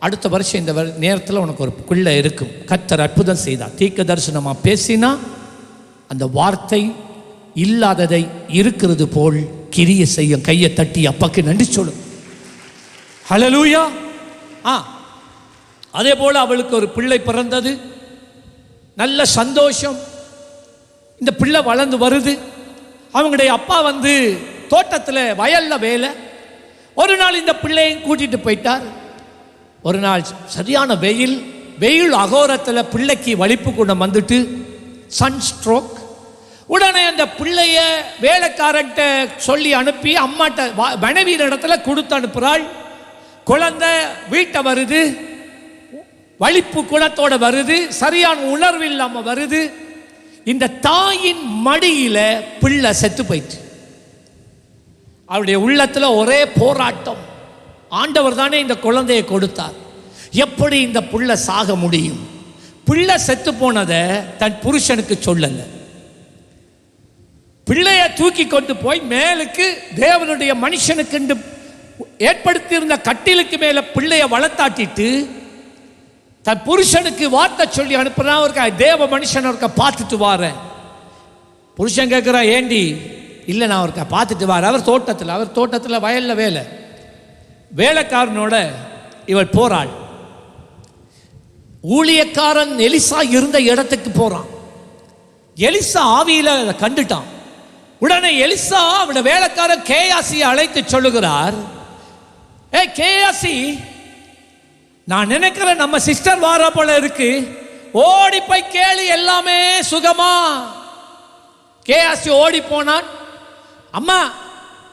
Speaker 1: அடுத்த வருஷம் இந்த நேரத்தில் உனக்கு ஒரு பிள்ளை இருக்கும். கர்த்தர் அற்புதம் செய்தா, தீர்க்க தரிசனமா பேசினா அந்த வார்த்தை இல்லாததை இருக்கிறது போல் கிரிய செய்யும். கையை தட்டி அப்பாக்கு நன்றி சொல்லும். ஹல்லேலூயா. அதே போல அவளுக்கு ஒரு பிள்ளை பிறந்தது, நல்ல சந்தோஷம். இந்த பிள்ளை வளர்ந்து வருது. அவங்களுடைய அப்பா வந்து தோட்டத்தில் வயல்ல வேலை. ஒரு நாள் இந்த பிள்ளையும் கூட்டிட்டு போயிட்டார். ஒரு நாள் சரியான வெயில் அகோரத்தில் பிள்ளைக்கு வலிப்பு குணம் வந்துட்டு, சன் ஸ்ட்ரோக். உடனே அந்த பிள்ளைய வேலைக்காரன்ட்ட சொல்லி அனுப்பி அம்மாட்ட மனைவியின் இடத்துல கொடுத்து அனுப்புறாள். குழந்தை வீட்டை வருது, வலிப்பு குணத்தோட வருது, சரியான உணர்வு இல்லாம வருது. இந்த தாயின் மடியில பிள்ளை செத்து போயிட்டு, அவருடைய உள்ளத்துல ஒரே போராட்டம். ஆண்டவர் தானே இந்த குழந்தையை கொடுத்தார், எப்படி இந்த புள்ள சாக முடியும்? பிள்ளை செத்து போனதை தன் புருஷனுக்கு சொல்லல. பிள்ளைய தூக்கி கொண்டு போய் மேலுக்கு தேவனுடைய மனுஷனுக்கு ஏற்படுத்தி இருந்த கட்டிலுக்கு மேல பிள்ளைய வளர்த்தாட்டிட்டு தன் புருஷனுக்கு வார்த்தை சொல்லி அனுப்புறான். ஒரு தேவ மனுஷன் ஒருக்க பார்த்துட்டு வாரேன். புருஷன் கேட்கிறா, ஏண்டி? இல்லை, நான் ஒருக்க பார்த்துட்டு வாரேன். அவர் தோட்டத்தில் வயல்ல வேலை. வேலைக்காரனோட இவள் போறாள். ஊழியக்காரன் எலிசா இருந்த இடத்துக்கு போறான். எலிசா ஆவியில கண்டுட்டான். உடனே எலிசா அவட வேலைக்காரன் கேயாசியை அழைத்து சொல்லுகிறார், ஏ கேயாசி, நான் நினைக்கிறேன் நம்ம சிஸ்டர் வார போல இருக்கு, ஓடி போய் கேளு, எல்லாமே சுகமா? கேயாசி ஓடி போனான். அம்மா,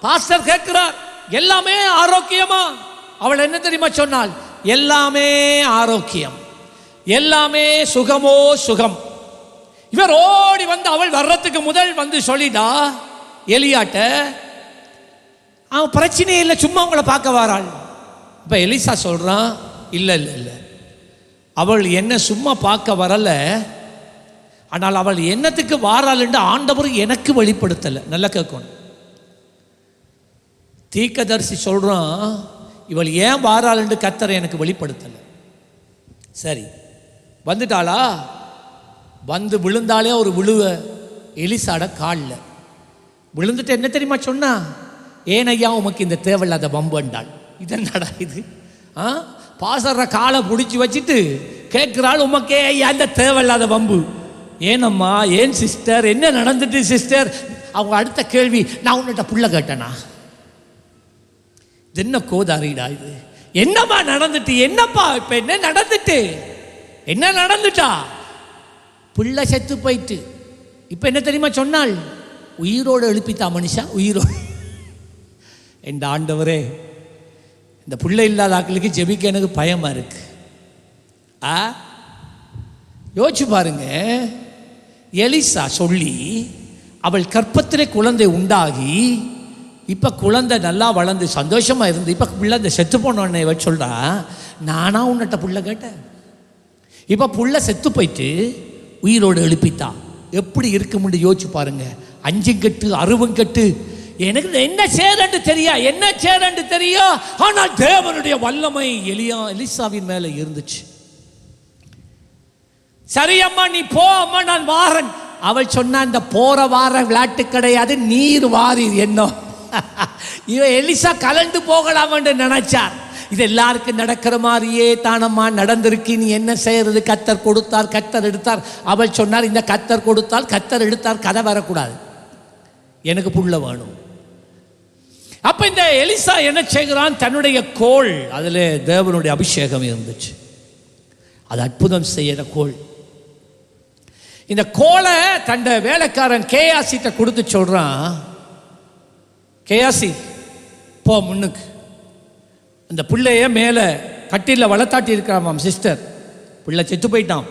Speaker 1: பாஸ்டர் கேட்கிறார், எல்லாமே ஆரோக்கியமா? அவள் என்ன தெரியுமா சொன்னாள்? எல்லாமே ஆரோக்கியம், எல்லாமே சுகமோ சுகம். இவர் ஓடி வந்து அவள் வர்றதுக்கு முதல் வந்து சொல்லிடா எலியாட்ட, அவன் பிரச்சனை இல்லை, சும்மா உங்களை பார்க்க வராள். இப்ப எலிசா சொல்றான், இல்லை இல்லை இல்லை, அவள் என்ன சும்மா பார்க்க வரல, ஆனால் அவள் என்னத்துக்கு வாராள் என்று ஆண்டவர் எனக்கு வெளிப்படுத்தலை. நல்லா கேட்கணும். தீர்க்கதரிசி சொல்றான், இவள் ஏன் வாராள் என்று கர்த்தர் எனக்கு வெளிப்படுத்தலை. சரி, வந்துட்டாளா? வந்து விழுந்தாலே ஒரு விழுவ எலிசாட காலில் விழுந்துட்டு என்ன தெரியுமா சொன்னா? ஏனையா உமக்கு இந்த தேவையில்லாத வம்புண்டாள். இதென்னடா இது? பாசற காலை பிடிச்சி வச்சுட்டு கேட்கிறாள், உமக்கே ஐயா இந்த தேவையில்லாத வம்பு. ஏனம்மா, ஏன் சிஸ்டர், என்ன நடந்துட்டு சிஸ்டர்? அவங்க அடுத்த கேள்வி, நான் உன்னிட்ட புள்ள கேட்டேனா? இது என்ன கோதாரிடா இது? என்னம்மா நடந்துட்டு? என்னப்பா இப்ப என்ன நடந்துட்டு? என்ன நடந்துட்டா? பிள்ளை செத்து போயிட்டு. இப்ப என்ன தெரியுமா சொன்னாள்? உயிரோடு எழுப்பித்தா மனுஷா, உயிரோடு. என் ஆண்டவரே, இந்த பிள்ளை இல்லாத ஆக்களுக்கு ஜெபிக்க எனக்கு பயமா இருக்கு. யோசிச்சு பாருங்க. எலிசா சொல்லி அவள் கற்பத்திலே குழந்தை உண்டாகி, இப்ப குழந்தை நல்லா வளர்ந்து சந்தோஷமா இருந்து, இப்ப பிள்ளை செத்து போனோடனே சொல்றா, நானா உன்னிட்ட புள்ள கேட்டேன்? இப்ப புள்ள செத்து போயிட்டு உயிரோடு எழுப்பித்தா எப்படி இருக்க முடியும்? யோசிச்சு பாருங்க. 5 கட்டு 60 கட்டு எனக்கு என்ன செய்யறன்னு தெரியும். ஆனால் தேவனுடைய வல்லமை எலிசாவின் மேல இருந்துச்சு. சரி அம்மா நீ போ அம்மா, நான் வாரன். அவள் சொன்னா இந்த போற வார விளையாட்டு கிடையாது, நீர் வாரி என்ன. இவன் எலிசா கலந்து போகலாம் என்று நினைச்சார். இது எல்லாருக்கும் நடக்கிற மாதிரியே தானம்மா நடந்திருக்கு. நீ என்ன செய்யறது? கத்தர் கொடுத்தார், கத்தர் எடுத்தார். அவள் சொன்னார் இந்த கத்தர் கொடுத்தால் கத்தர் எடுத்தார் கதை வரக்கூடாது, எனக்கு புள்ள வேணும். அப்ப இந்த எலிசா என்ன செய்கிறான்? தன்னுடைய கோல், அதுல தேவனுடைய அபிஷேகம் இருந்துச்சு. அது அற்புதம் செய்யற கோல். இந்த கோலை தன் வேலைக்காரன் கேயாசிட்ட கொடுத்து சொல்றான், கேயாசி போ முன்னுக்கு, அந்த பிள்ளைய மேல கட்டில வளர்த்தாட்டி இருக்கிறான் சிஸ்டர், பிள்ளை செத்து போயிட்டான்.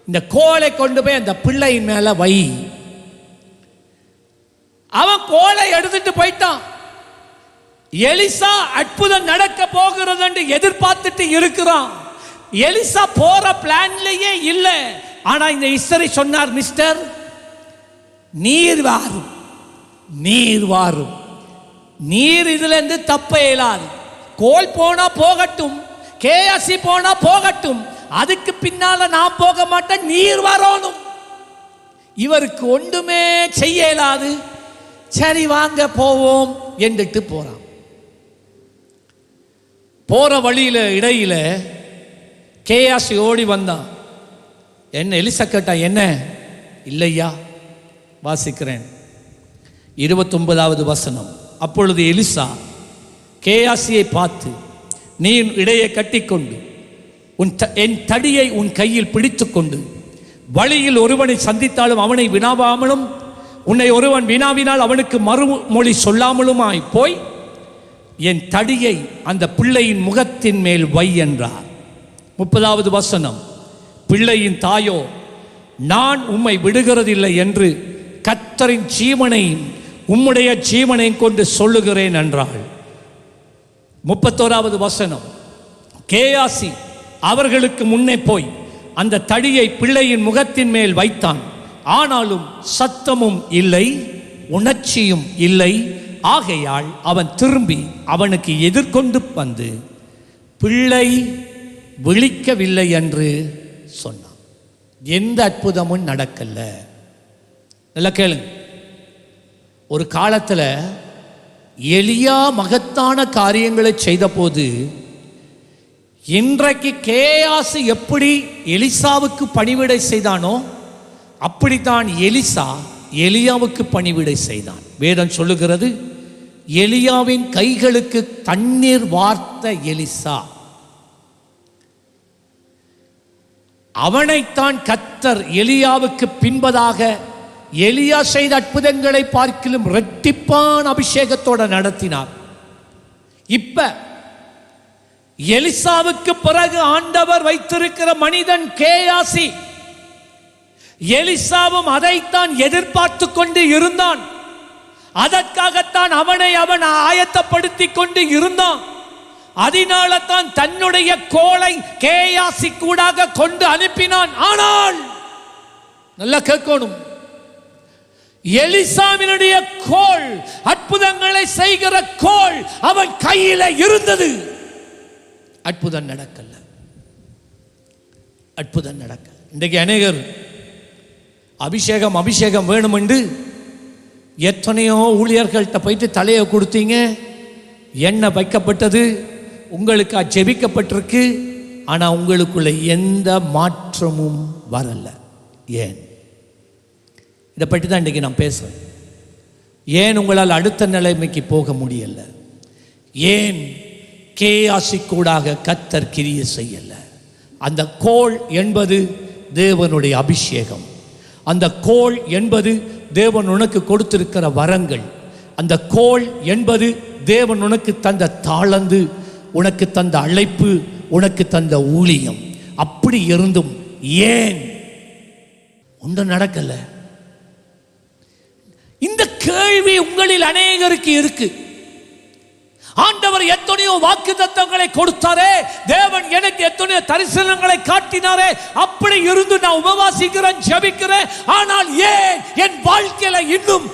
Speaker 1: இந்த கோலை கொண்டு போய் அந்த பிள்ளையின் மேல வை. அவன் கோலை எடுத்துட்டு போயிட்டான். எலிசா அற்புதம் நடக்க போகிறது என்று எதிர்பார்த்துட்டு இருக்கிறான். எலிசா போற பிளான்லயே இல்லை. ஆனா இந்த இஸ்ரவேலை சொன்னார், மிஸ்டர் நீர் வாரும், நீர் இதுல இருந்து தப்ப இயலாது. கோல் போனா போகட்டும், கேயாசி போனா போகட்டும், அதுக்கு பின்னால நான் போக மாட்டேன், நீர் வரணும். இவருக்கு ஒன்றுமே செய்ய இயலாது. சரி வாங்க போவோம் என்றுட்டு போறான். போற வழியில இடையில கேயாசி ஓடி வந்தான். என்ன எலிசா கேட்டா, என்ன? இல்லையா, வாசிக்கிறேன் 29வது வசனம். அப்பொழுது எலிசா கேயாசியை பார்த்து, நீ இடையை கட்டிக்கொண்டு என் தடியை உன் கையில் பிடித்துக்கொண்டு வழியில் ஒருவனை சந்தித்தாலும் அவனை வினாவாமலும், உன்னை ஒருவன் வினாவினால் அவனுக்கு மறுமொழி சொல்லாமலுமாய் போய் என் தடியை அந்த பிள்ளையின் முகத்தின் மேல் வை என்றார். 30வது வசனம். பிள்ளையின் தாயோ, நான் உம்மை விடுகிறதில்லை என்று கர்த்தரின் ஜீவனையும் உம்முடைய ஜீவனையும் கொண்டு சொல்லுகிறேன் என்றாள். 31வது வசனம். கேயாசி அவர்களுக்கு முன்னே போய் அந்த தடியை பிள்ளையின் முகத்தின் மேல் வைத்தான். ஆனாலும் சத்தமும் இல்லை, உணர்ச்சியும் இல்லை. ஆகையால் அவன் திரும்பி அவனுக்கு எதிர்கொண்டு வந்து பிள்ளை விழிக்கவில்லை என்று சொன்னான். எந்த அற்புதமும் நடக்கல. நல்லா கேளுங்க. ஒரு காலத்தில் எலியா மகத்தான காரியங்களை செய்த போது, இன்றைக்கு கேயாசு எப்படி எலிசாவுக்கு பணிவிடை செய்தானோ அப்படித்தான் எலிசா எலியாவுக்கு பணிவிடை செய்தான். வேதம் சொல்லுகிறது, எலியாவின் கைகளுக்கு தண்ணீர் வார்த்த எலிசா. அவனைத்தான் கர்த்தர் எலியாவுக்கு பின்பதாக எலியா செய்த அற்புதங்களை பார்க்கிலும் இரட்டிப்பான அபிஷேகத்தோடு நடத்தினார். இப்ப எலிசாவுக்கு பிறகு ஆண்டவர் வைத்திருக்கிற மனிதன் கேயாசி. எலிசாவும் அதைத்தான் எதிர்பார்த்து கொண்டு இருந்தான். அதற்காகத்தான் அவன் ஆயத்தப்படுத்தி கொண்டு இருந்தான். அதனால தான் தன்னுடைய கோலை கேயாசி கூடாக கொண்டு அனுப்பினான். ஆனால் நல்லா கேட்கணும், எலிசாவினுடைய கோல், அற்புதங்களை செய்கிற கோல் அவன் கையில இருந்தது. அற்புதம் நடக்கல. இன்றைக்கு அநேகர் அபிஷேகம் வேணும் என்று எத்தனையோ ஊழியர்கள்ட்ட போயிட்டு தலையை கொடுத்தீங்க, எண்ணெய் வைக்கப்பட்டது, உங்களுக்கு ஜெபிக்கப்பட்டிருக்கு, ஆனால் உங்களுக்குள்ள எந்த மாற்றமும் வரல. ஏன்? இதை பற்றி தான் இன்றைக்கி நான் பேசுகிறேன். ஏன் உங்களால் அடுத்த நிலைமைக்கு போக முடியல? ஏன் கேயாசி கூடாக கர்த்தர் கிரியை செய்யல? அந்த கோல் என்பது தேவனுடைய அபிஷேகம். அந்த கோல் என்பது தேவன் உனக்கு கொடுத்திருக்கிற வரங்கள். அந்த கோல் என்பது தேவன் உனக்கு தந்த தாளந்து, உனக்கு தந்த அழைப்பு, உனக்கு தந்த ஊழியம். அப்படி இருந்தும் ஏன் ஒன்றும் நடக்கல? இந்த கேள்வி உங்களில் அநேகருக்கு இருக்கு. ஆண்டவர் எத்தனையோ வாக்குத்தத்தங்களை கொடுத்தாரே, தேவன் எனக்கு எத்தனையோ தரிசனங்களை காட்டினாரே, அப்படி இருந்து நான் உபவாசிக்கிறேன், ஜெபிக்கிறேன், ஆனால் ஏன் என் வாழ்க்கையில இன்னும்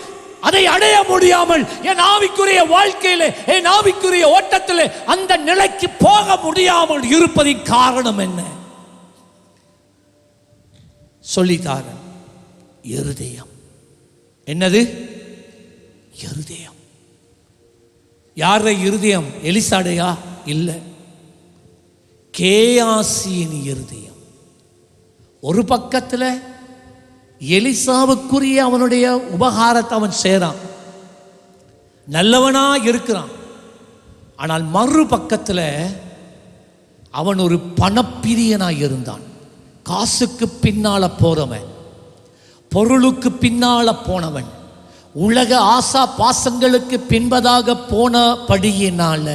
Speaker 1: அதை அடைய முடியாமல் என் ஆவிக்குரிய வாழ்க்கையிலே, என் ஆவிக்குரிய ஓட்டத்திலே அந்த நிலைக்கு போக முடியாமல் இருப்பதின் காரணம் என்ன? சொல்லித்தாரன், இருதயம். என்னது? இருதயம். யார இருதயம்? எலிசாடையா? இல்ல, கேயாசியின் இருதயம். ஒரு பக்கத்துல எலிசாவுக்குரிய அவனுடைய உபகாரத்தை அவன் செய்றான், நல்லவனா இருக்கிறான். ஆனால் மறு பக்கத்துல அவன் ஒரு பணப்பிரியனாய் இருந்தான். காசுக்கு பின்னால போறவன், பொருளுக்கு பின்னால போனவன், உலக ஆசா பாசங்களுக்கு பின்பதாக போனபடியினால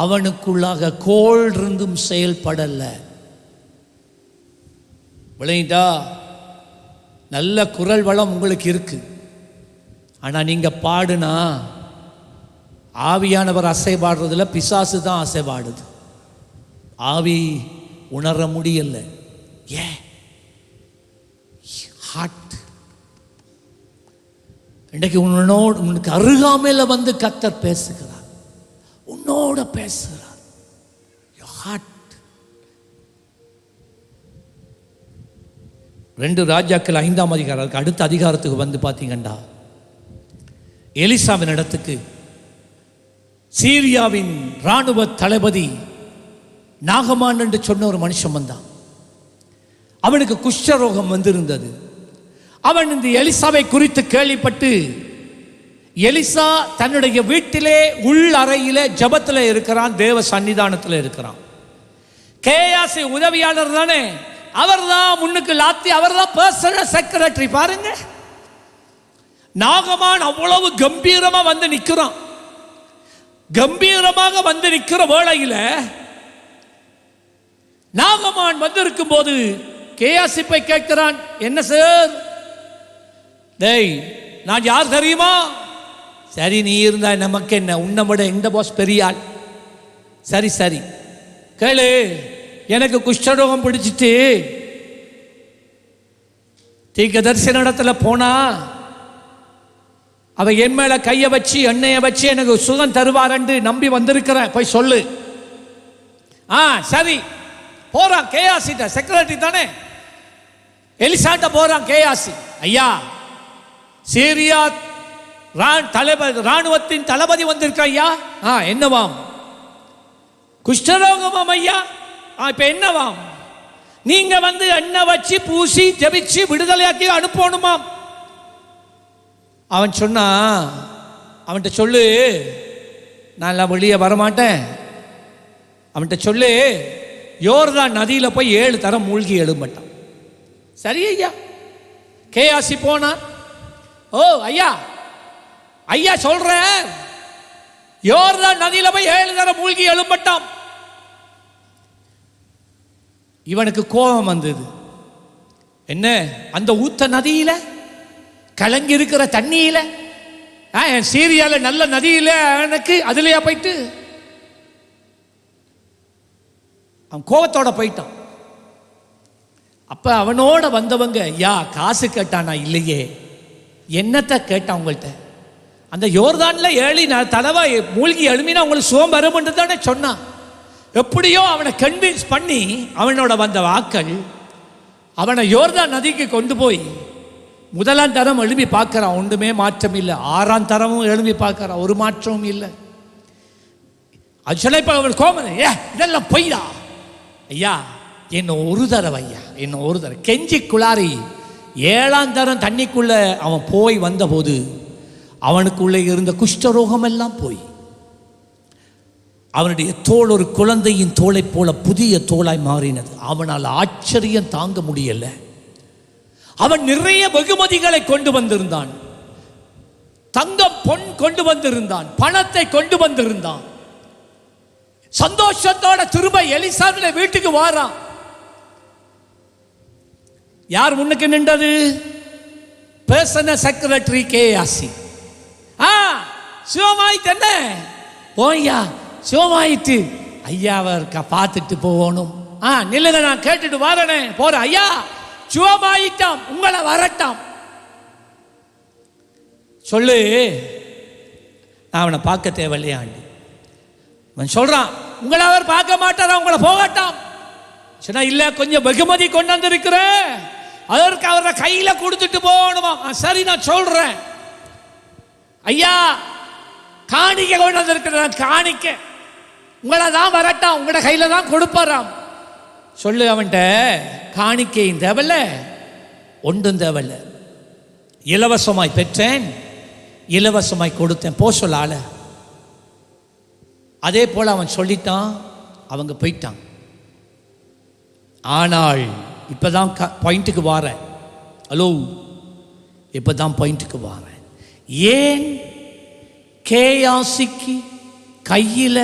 Speaker 1: அவனுக்குள்ளாக கோள் இருந்தும் செயல்படல. விளையிட்டா? நல்ல குரல் வளம் உங்களுக்கு இருக்கு. ஆனா நீங்க பாடுனா ஆவியானவர் அசைபாடுறதுல பிசாசு தான் அசைபாடுது. ஆவி உணர முடியல. ஏன்? ஹார்ட். இன்றைக்கு உனக்கு அருகாமையில வந்து கர்த்தர் பேசுகிறார், உன்னோட பேசுகிறார். ஹார்ட். 2 ராஜாக்கள் 5ஆம் அதிகாரம் அடுத்த அதிகாரத்துக்கு வந்து பார்த்தீங்கன்னா, எலிசாவின் இடத்துக்கு சீரியாவின் இராணுவ தளபதி நாகமான் என்று சொன்ன ஒரு மனுஷன் வந்தான். அவனுக்கு குஷ்டரோகம் வந்திருந்தது. அவன் இந்த எலிசாவை குறித்து கேள்விப்பட்டு, எலிசா தன்னுடைய வீட்டிலே உள் அறையிலே ஜபத்தில் இருக்கிறான், தேவ சன்னிதானத்தில் இருக்கிறான். கேயாசி உதவியாளர் தானே, அவர் தான் முன்னுக்கு லாத்தி, அவர் தான் பர்சனல் செக்ரட்டரி. பாருங்க, நாகமான் அவ்வளவு கம்பீரமா வந்து நிற்கிறான். கம்பீரமாக வந்து நிற்கிற வேளையில நாகமான் வந்து இருக்கும் போது கேயாசி போய் கேட்கிறான், என்ன சார்? டேய், நான் யார் தெரியுமா? சரி, நீ இருந்தா நமக்கு என்ன, உன்னை விட இந்த பாஸ் பெரிய ஆள். சரி சரி கேளு, எனக்கு குஷ்டரோகம் பிடிச்சிட்டு தீர்க்கதரிசன இடத்துல போனா அவ என் மேல கைய வச்சு எண்ணெய வச்சு எனக்கு சுகம் தருவாரண்டு நம்பி வந்திருக்கிற, போய் சொல்லு. சரி, போறான். கேயாசிட்ட, செக்ரட்டரி தானே, எலிசாட்ட போறான். கேயாசி, ஐயா, சீரியா ராணுவத்தின் தளபதி வந்திருக்க ஐயா. என்னவாம்? குஷ்டரோகமாம் ஐயா. இப்ப என்னவாம்? நீங்க வந்து எண்ணெய் வச்சு பூசி ஜெபிச்சு விடுதலையாக்கி அனுப்பணுமாம். அவன் சொன்னா, அவன்கிட்ட சொல்லு, நான் வெளியே வரமாட்டேன். அவன்கிட்ட சொல்லு, யோர்தான் நதியில போய் 7 தரம் மூழ்கி எழும்பட்டான். சரி ஐயா. கேயாசி போனான். ஓ ஐயா, ஐயா சொல்ற, யோர்தான் நதியில போய் 7 தரம் மூழ்கி எழும்பட்டான். இவனுக்கு கோபம் வந்தது. என்ன? அந்த ஊத்த நதியில, கலங்கி இருக்கிற தண்ணியில, சீரியால நல்ல நதியில எனக்கு அதுலயா போயிட்டு? அவன் கோபத்தோட போயிட்டான். அப்ப அவனோட வந்தவங்க, யா காசு கேட்டானா? இல்லையே. என்னத்தை கேட்டான் உங்கள்கிட்ட? அந்த யோர்தான்ல 7 தடவை மூழ்கி எழுமினா உங்களுக்கு சுகம் வரும்னு தானே சொன்னான். எப்படியோ அவனை கன்வின்ஸ் பண்ணி அவனோட வந்த வாக்கள் அவனை யோர்தான் நதிக்கு கொண்டு போய் 1ஆம் தரம் எழுப்பி பார்க்கிறான். ஒன்றுமே மாற்றம் இல்லை. 6ஆம் தரமும் எழுப்பி பார்க்கிறான், ஒரு மாற்றமும் இல்லை. அது சொல்ல அவன் கோமன், இதெல்லாம் பொய்யா ஐயா, என்ன ஒரு தடவை ஐயா, என்ன ஒரு தடவை கெஞ்சி குளாரி 7ஆம் தரம் தண்ணிக்குள்ள அவன் போய் வந்தபோது அவனுக்குள்ளே இருந்த குஷ்டரோகம் எல்லாம் போய் அவனுடைய தோல் ஒரு குழந்தையின் தோலை போல புதிய தோலாய் மாறினது. அவனால் ஆச்சரியம் தாங்க முடியல. அவன் நிறைய வெகுமதிகளை கொண்டு வந்திருந்தான். தங்கம் பொன் கொண்டு வந்திருந்தான், பணத்தை கொண்டு வந்திருந்தான். சந்தோஷத்தோட திரும்ப எலிசாவின் வீட்டுக்கு வாரான். யார் முன்னுக்கு நின்றது? Personal secretary Gehazi. சிவமாயிட்டு என்ன போய்யா, சிவமாயிட்டு ஐயாவை பார்த்துட்டு போகணும். நில்லுங்க, நான் கேட்டுட்டு வரேனே, போற ஐயா சிவமாயிட்டாம், உங்களை வரட்டாம். சொல்லு, நான் அவனை பார்க்க தேவையில்லையாண்டு. அவன் சொல்றான், உங்களை அவர் பார்க்க மாட்டாரா, உங்களை போகட்டாம். சொன்னா, இல்லை, கொஞ்சம் வெகுமதி கொண்டு வந்திருக்கிறேன், அதற்கு அவரை கையில கொடுத்துட்டு போகணுமா. சரி, நான் சொல்றேன். ஐயா, காணிக்க கொண்டு வந்திருக்கிறேன், காணிக்க உங்களை தான் வரட்டாம், உங்களோட கையில தான் கொடுப்பாராம். சொல்லு அவன்கிட்ட, காணிக்கையும் தேவையில்ல, ஒன்றும் தேவையில்ல, இலவசமாய் பெற்றேன், இலவசமாய் கொடுத்தேன், போ சொல்ல ஆள. அதே போல அவன் சொல்லிட்டான், அவங்க போயிட்டான். ஆனால் இப்பதான் பாயிண்ட்டுக்கு வாரேன். ஹலோ, இப்பதான் பாயிண்ட்டுக்கு வாரேன். ஏன் கேயாசிக்கு கையில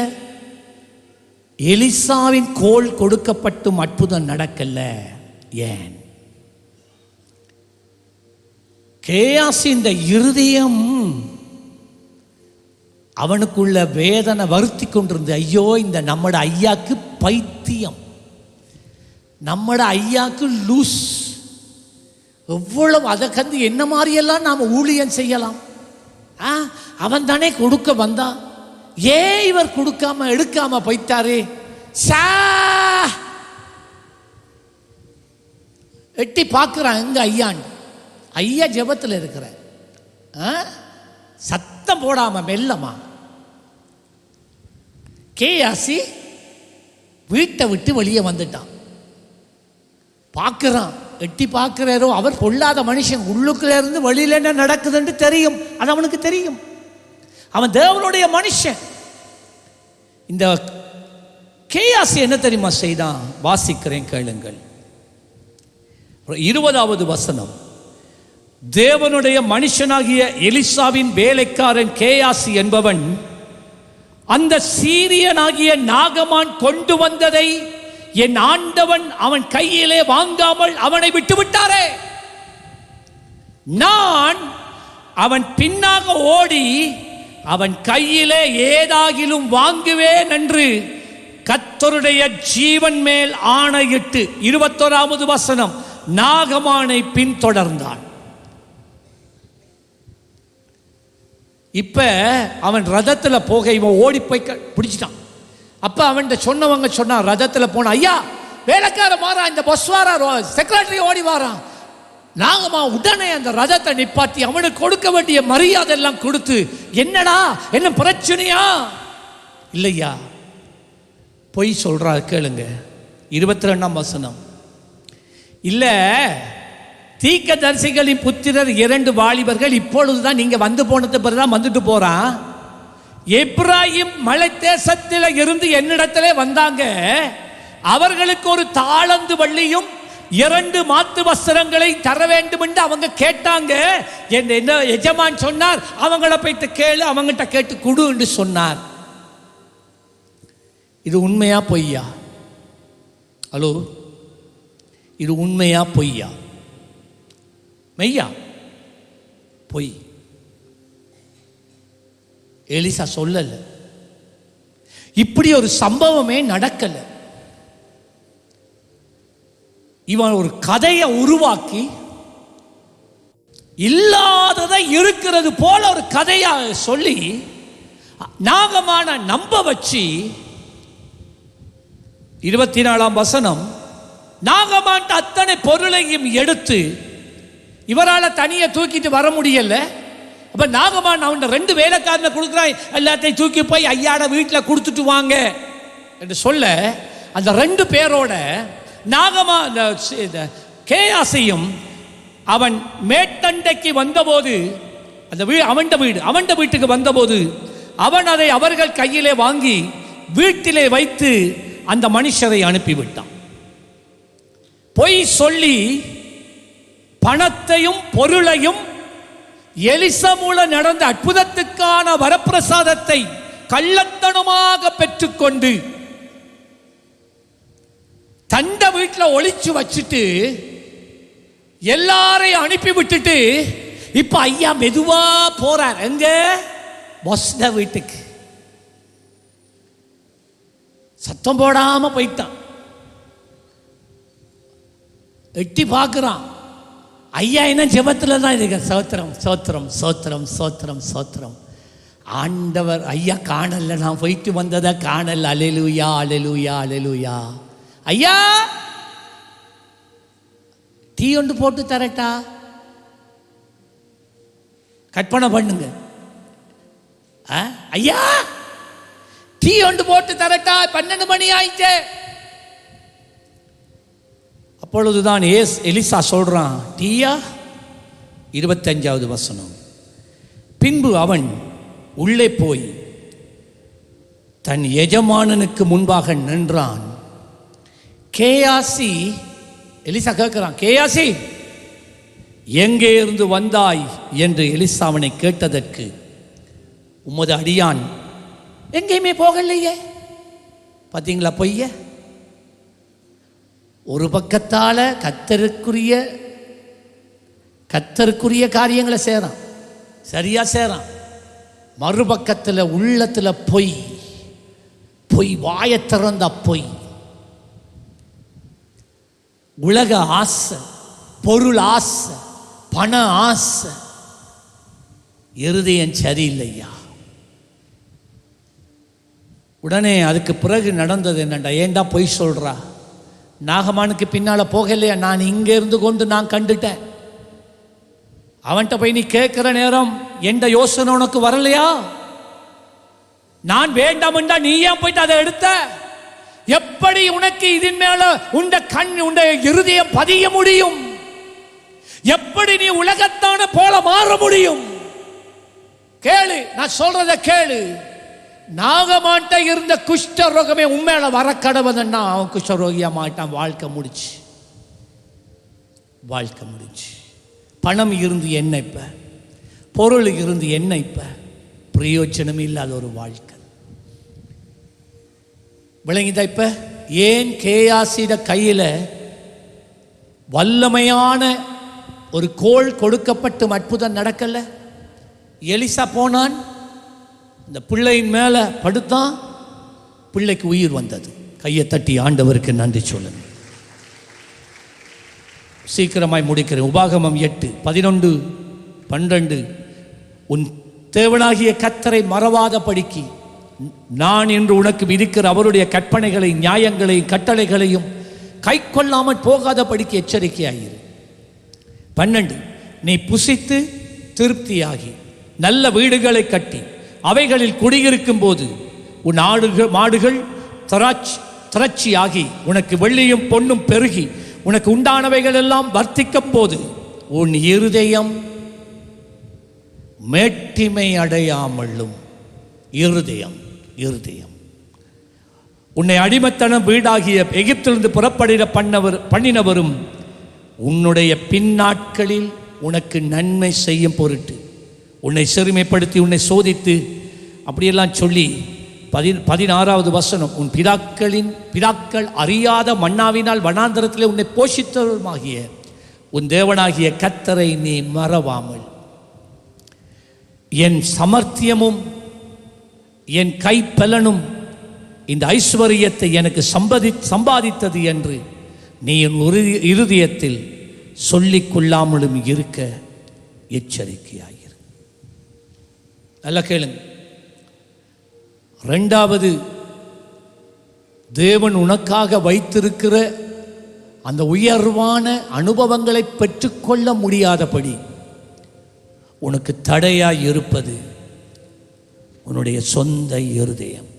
Speaker 1: எலிசாவின் கோல் கொடுக்கப்பட்டும் அற்புதம் நடக்கல? ஏன்? கேயாசி இந்த இருதயம் அவனுக்குள்ள வேதனை வருத்தி கொண்டிருந்த, ஐயோ, இந்த நம்மட ஐயாக்கு பைத்தியம், நம்மட ஐயாக்கு லூஸ், எவ்வளவு அதை கந்து என்ன மாதிரியெல்லாம் நாம் ஊழியம் செய்யலாம். அவன் தானே கொடுக்க வந்தான், ஏன் இவர் கொடுக்காம எடுக்காம போய்த்தாரு? எட்டி பார்க்கிறான் எங்க ஐயான். ஐயா ஜெபத்தில் இருக்கிற, சத்தம் போடாம மெல்லமா. கேயாசி வீட்டை விட்டு வெளியே வந்துட்டான். பார்க்கிறான், எட்டி பார்க்கிறாரோ, அவர் பொல்லாத மனுஷன், உள்ளுக்குள்ள இருந்து வெளியில என்ன நடக்குதுன்னு தெரியும், அது அவனுக்கு தெரியும். அவன் தேவனுடைய மனுஷன். இந்த கேயாசி என்ன தெரியுமா செய்தான்? வாசிக்கிறேன், கேளுங்கள். 20வது வசனம். தேவனுடைய மனுஷனாகிய எலிசாவின் வேலைக்காரன் கேயாசி என்பவன் அந்த சீரியனாகிய நாகமான் கொண்டு வந்ததை என் ஆண்டவன் அவன் கையிலே வாங்காமல் அவனை விட்டு விட்டாரே. நான் அவன் பின்னாக ஓடி அவன் கையிலே ஏதாகிலும் வாங்குவேன் என்று கர்த்தருடைய ஜீவன் மேல் ஆணையிட்டு, 21வது வசனம், நாகமானை பின்தொடர்ந்தான். இப்ப அவன் ரதத்துல போக இவன் ஓடி போய் பிடிச்சிட்டான். அப்ப அவன் சொன்னவங்க சொன்னா, ரதத்துல போன, ஐயா, வேலைக்கார வாரான், இந்த பஸ் வாரா, செக்ரட்டரி ஓடி வாரான். நாகமா உடனே அந்த ரதத்தை நிப்பாட்டி அவனுக்கு கொடுக்க வேண்டிய மரியாதை எல்லாம் கொடுத்து, என்னடா, என்ன பிரச்சனையா? இல்லையா, பொய் சொல்றா, கேளுங்க. 22ஆம் வசனம். இல்ல, தீர்க்கதரிசிகளின் புத்திரர் 2 வாலிபர்கள் இப்பொழுதுதான் நீங்க வந்து போனது பிறகுதான் வந்துட்டு போறான். எப்ராயிம் மலை தேசத்தில் இருந்து என்னிடத்திலே வந்தாங்க. அவர்களுக்கு ஒரு தாளந்து வள்ளியும் 2 மாத்து வஸ்திரங்களை தர வேண்டும் என்று அவங்க கேட்டாங்க. என்ன எஜமான் சொன்னார், அவங்கள போயிட்டு கேளு, அவங்ககிட்ட கேட்டு குடு என்று சொன்னார். இது உண்மையா பொய்யா? ஹலோ, இது உண்மையா பொய்யா? மெய்யா? பொய். எலிசா சொல்லல, இப்படி ஒரு சம்பவமே நடக்கல. இவன் ஒரு கதையை உருவாக்கி இல்லாததை இருக்கிறது போல ஒரு கதையா சொல்லி நாகமான நம்ப வச்சு, 24ஆம் வசனம், நாகமான் அத்தனை பொருளையும் எடுத்து இவரால் தனியை தூக்கிட்டு வர முடியல. அப்ப நாகமான் அவன் 2 வேலைக்காரனை கொடுக்குறான், எல்லாத்தையும் தூக்கி போய் ஐயாட வீட்டில் கொடுத்துட்டு வாங்க என்று சொல்ல, அந்த 2 பேரோட நாகமா கேயாசியும் அவன் மேட்டண்டைக்கு வந்தபோது, அந்த அவன் வீட்டுக்கு வந்தபோது அவன் அதை அவர்கள் கையிலே வாங்கி வீட்டிலே வைத்து அந்த மனுஷரை அனுப்பிவிட்டான். பொய் சொல்லி பணத்தையும் பொருளையும் எலிசா மூலம் நடந்த அற்புதத்துக்கான வரப்பிரசாதத்தை கள்ளத்தனமாக பெற்றுக்கொண்டு தண்ட வீட்டில் ஒளிச்சு வச்சுட்டு எல்லாரையும் அனுப்பி விட்டுட்டு இப்ப ஐயா மெதுவா போறார். எங்க? பொஸ்ட வீட்டுக்கு. சத்தம் போடாம போயிட்டான். எட்டி பார்க்கிறான், ஐயா என்ன ஜெபத்தில் தான் இருக்க. சோத்திரம் சோத்திரம் சோத்திரம் சோத்திரம் சோத்திரம். ஆண்டவர் ஐயா காணல, நான் போயிட்டு வந்ததை காணல. அல்லேலூயா அல்லேலூயா அல்லேலூயா. ஐயா டீ ஒன்று போட்டு தரட்டா? கற்பனை பண்ணுங்க. ஐயா டீ ஒன்று போட்டு தரட்டா? 12 மணி ஆயிடுச்சு. அப்பொழுதுதான் எலிசா சொல்றான், டீயா? 25வது வசனம். பின்பு அவன் உள்ளே போய் தன் எஜமானனுக்கு முன்பாக நின்றான். கேயாசி, எலிசா கேட்கிறான், கேயாசி எங்கே இருந்து வந்தாய் என்று எலிசா அவனை கேட்டதற்கு, உமது அடியான் எங்கேயுமே போகலையே. பார்த்தீங்களா பொய்ய? ஒரு பக்கத்தால கத்தருக்குரிய காரியங்களை செய்றான், சரியா செய்றான். மறுபக்கத்தில் உள்ளத்தில் பொய், வாயை திறந்த பொய், உலக ஆசை, பொருள் ஆசை, பண ஆசை, இருதயம் சரியில்லையா. உடனே அதுக்கு பிறகு நடந்தது என்னண்டா, ஏண்டா பொய் சொல்றா? நாகமானுக்கு பின்னால போகலையா? நான் இங்க இருந்து கொண்டு நான் கண்டுட்டேன். அவன்கிட்ட போய் நீ கேட்கிற நேரம் எந்த யோசனை உனக்கு வரலையா? நான் வேண்டாம்டா, நீ ஏன் போயிட்டு அதை எடுத்த? எப்படி உனக்கு இதன் மேல உண்ட இருதயம் பதிய முடியும்? எப்படி நீ உலகத்தான போல மாற முடியும்? கேளு, நான் சொல்றத கேளு. நாகமான்ட்ட இருந்த குஷ்ட ரோகமே உண்மையில வர கடவுதுன்னா அவன் குஷ்டரோகியா மாட்டான். வாழ்க்கை முடிச்சு. பணம் இருந்து என்ன இப்ப? பொருள் இருந்து என்ன இப்ப? பிரயோஜனம் இல்லாத ஒரு வாழ்க்கை. விளங்கிதா? இப்ப ஏன் கேயாசிட கையில வல்லமையான ஒரு கோல் கொடுக்கப்பட்டு அற்புதம் நடக்கல? எலிசா போனான், இந்த பிள்ளையின் மேல படுத்தான், பிள்ளைக்கு உயிர் வந்தது. கையை தட்டி ஆண்டவருக்கு நன்றி சொல்லுங்க. சீக்கிரமாய் முடிக்கிறேன். உபாகமம் 8:11-12. உன் தேவனாகிய கர்த்தரை மறவாதபடிக்கு நான் இன்று உனக்கு விதிக்கிற அவருடைய கற்பனைகளை, நியாயங்களையும் கட்டளைகளையும் கை கொள்ளாமல் போகாதபடிக்கு எச்சரிக்கையாயிரு. 12. நீ புசித்து திருப்தியாகி நல்ல வீடுகளை கட்டி அவைகளில் குடியிருக்கும் போது உன் மாடுகள் திரட்சியாகி உனக்கு வெள்ளியும் பொன்னும் பெருகி உனக்கு உண்டானவைகள் எல்லாம் வர்த்திக்கும் போது உன் இருதயம் மேட்டிமை அடையாமலும். இருதயம் உன்னை அடிமைத்தனம் வீடாகிய எகிப்திலிருந்து புறப்படிட பண்ணினவரும் உன்னுடைய பின்னாட்களில் உனக்கு நன்மை செய்யும் பொருட்டு உன்னை சிறுமைப்படுத்தி உன்னை சோதித்து அப்படியெல்லாம் சொல்லி 16வது வசனம். உன் பிதாக்கள் அறியாத மன்னாவினால் வனாந்தரத்தில் உன்னை போஷித்தவருமாகிய உன் தேவனாகிய கர்த்தரை நீ மறவாமல் என் சமர்த்தியமும் என் கைப்பலனும் இந்த ஐஸ்வர்யத்தை எனக்கு சம்பாதித்தது என்று நீ என் இருதயத்தில் சொல்லிக் கொள்ளாமலும் இருக்க எச்சரிக்கையாயிரு. நல்லா கேளுங்க. 2வது, தேவன் உனக்காக வைத்திருக்கிற அந்த உயர்வான அனுபவங்களை பெற்றுக்கொள்ள முடியாதபடி உனக்கு தடையாய் இருப்பது உன்னுடைய சொந்த இருதயம்.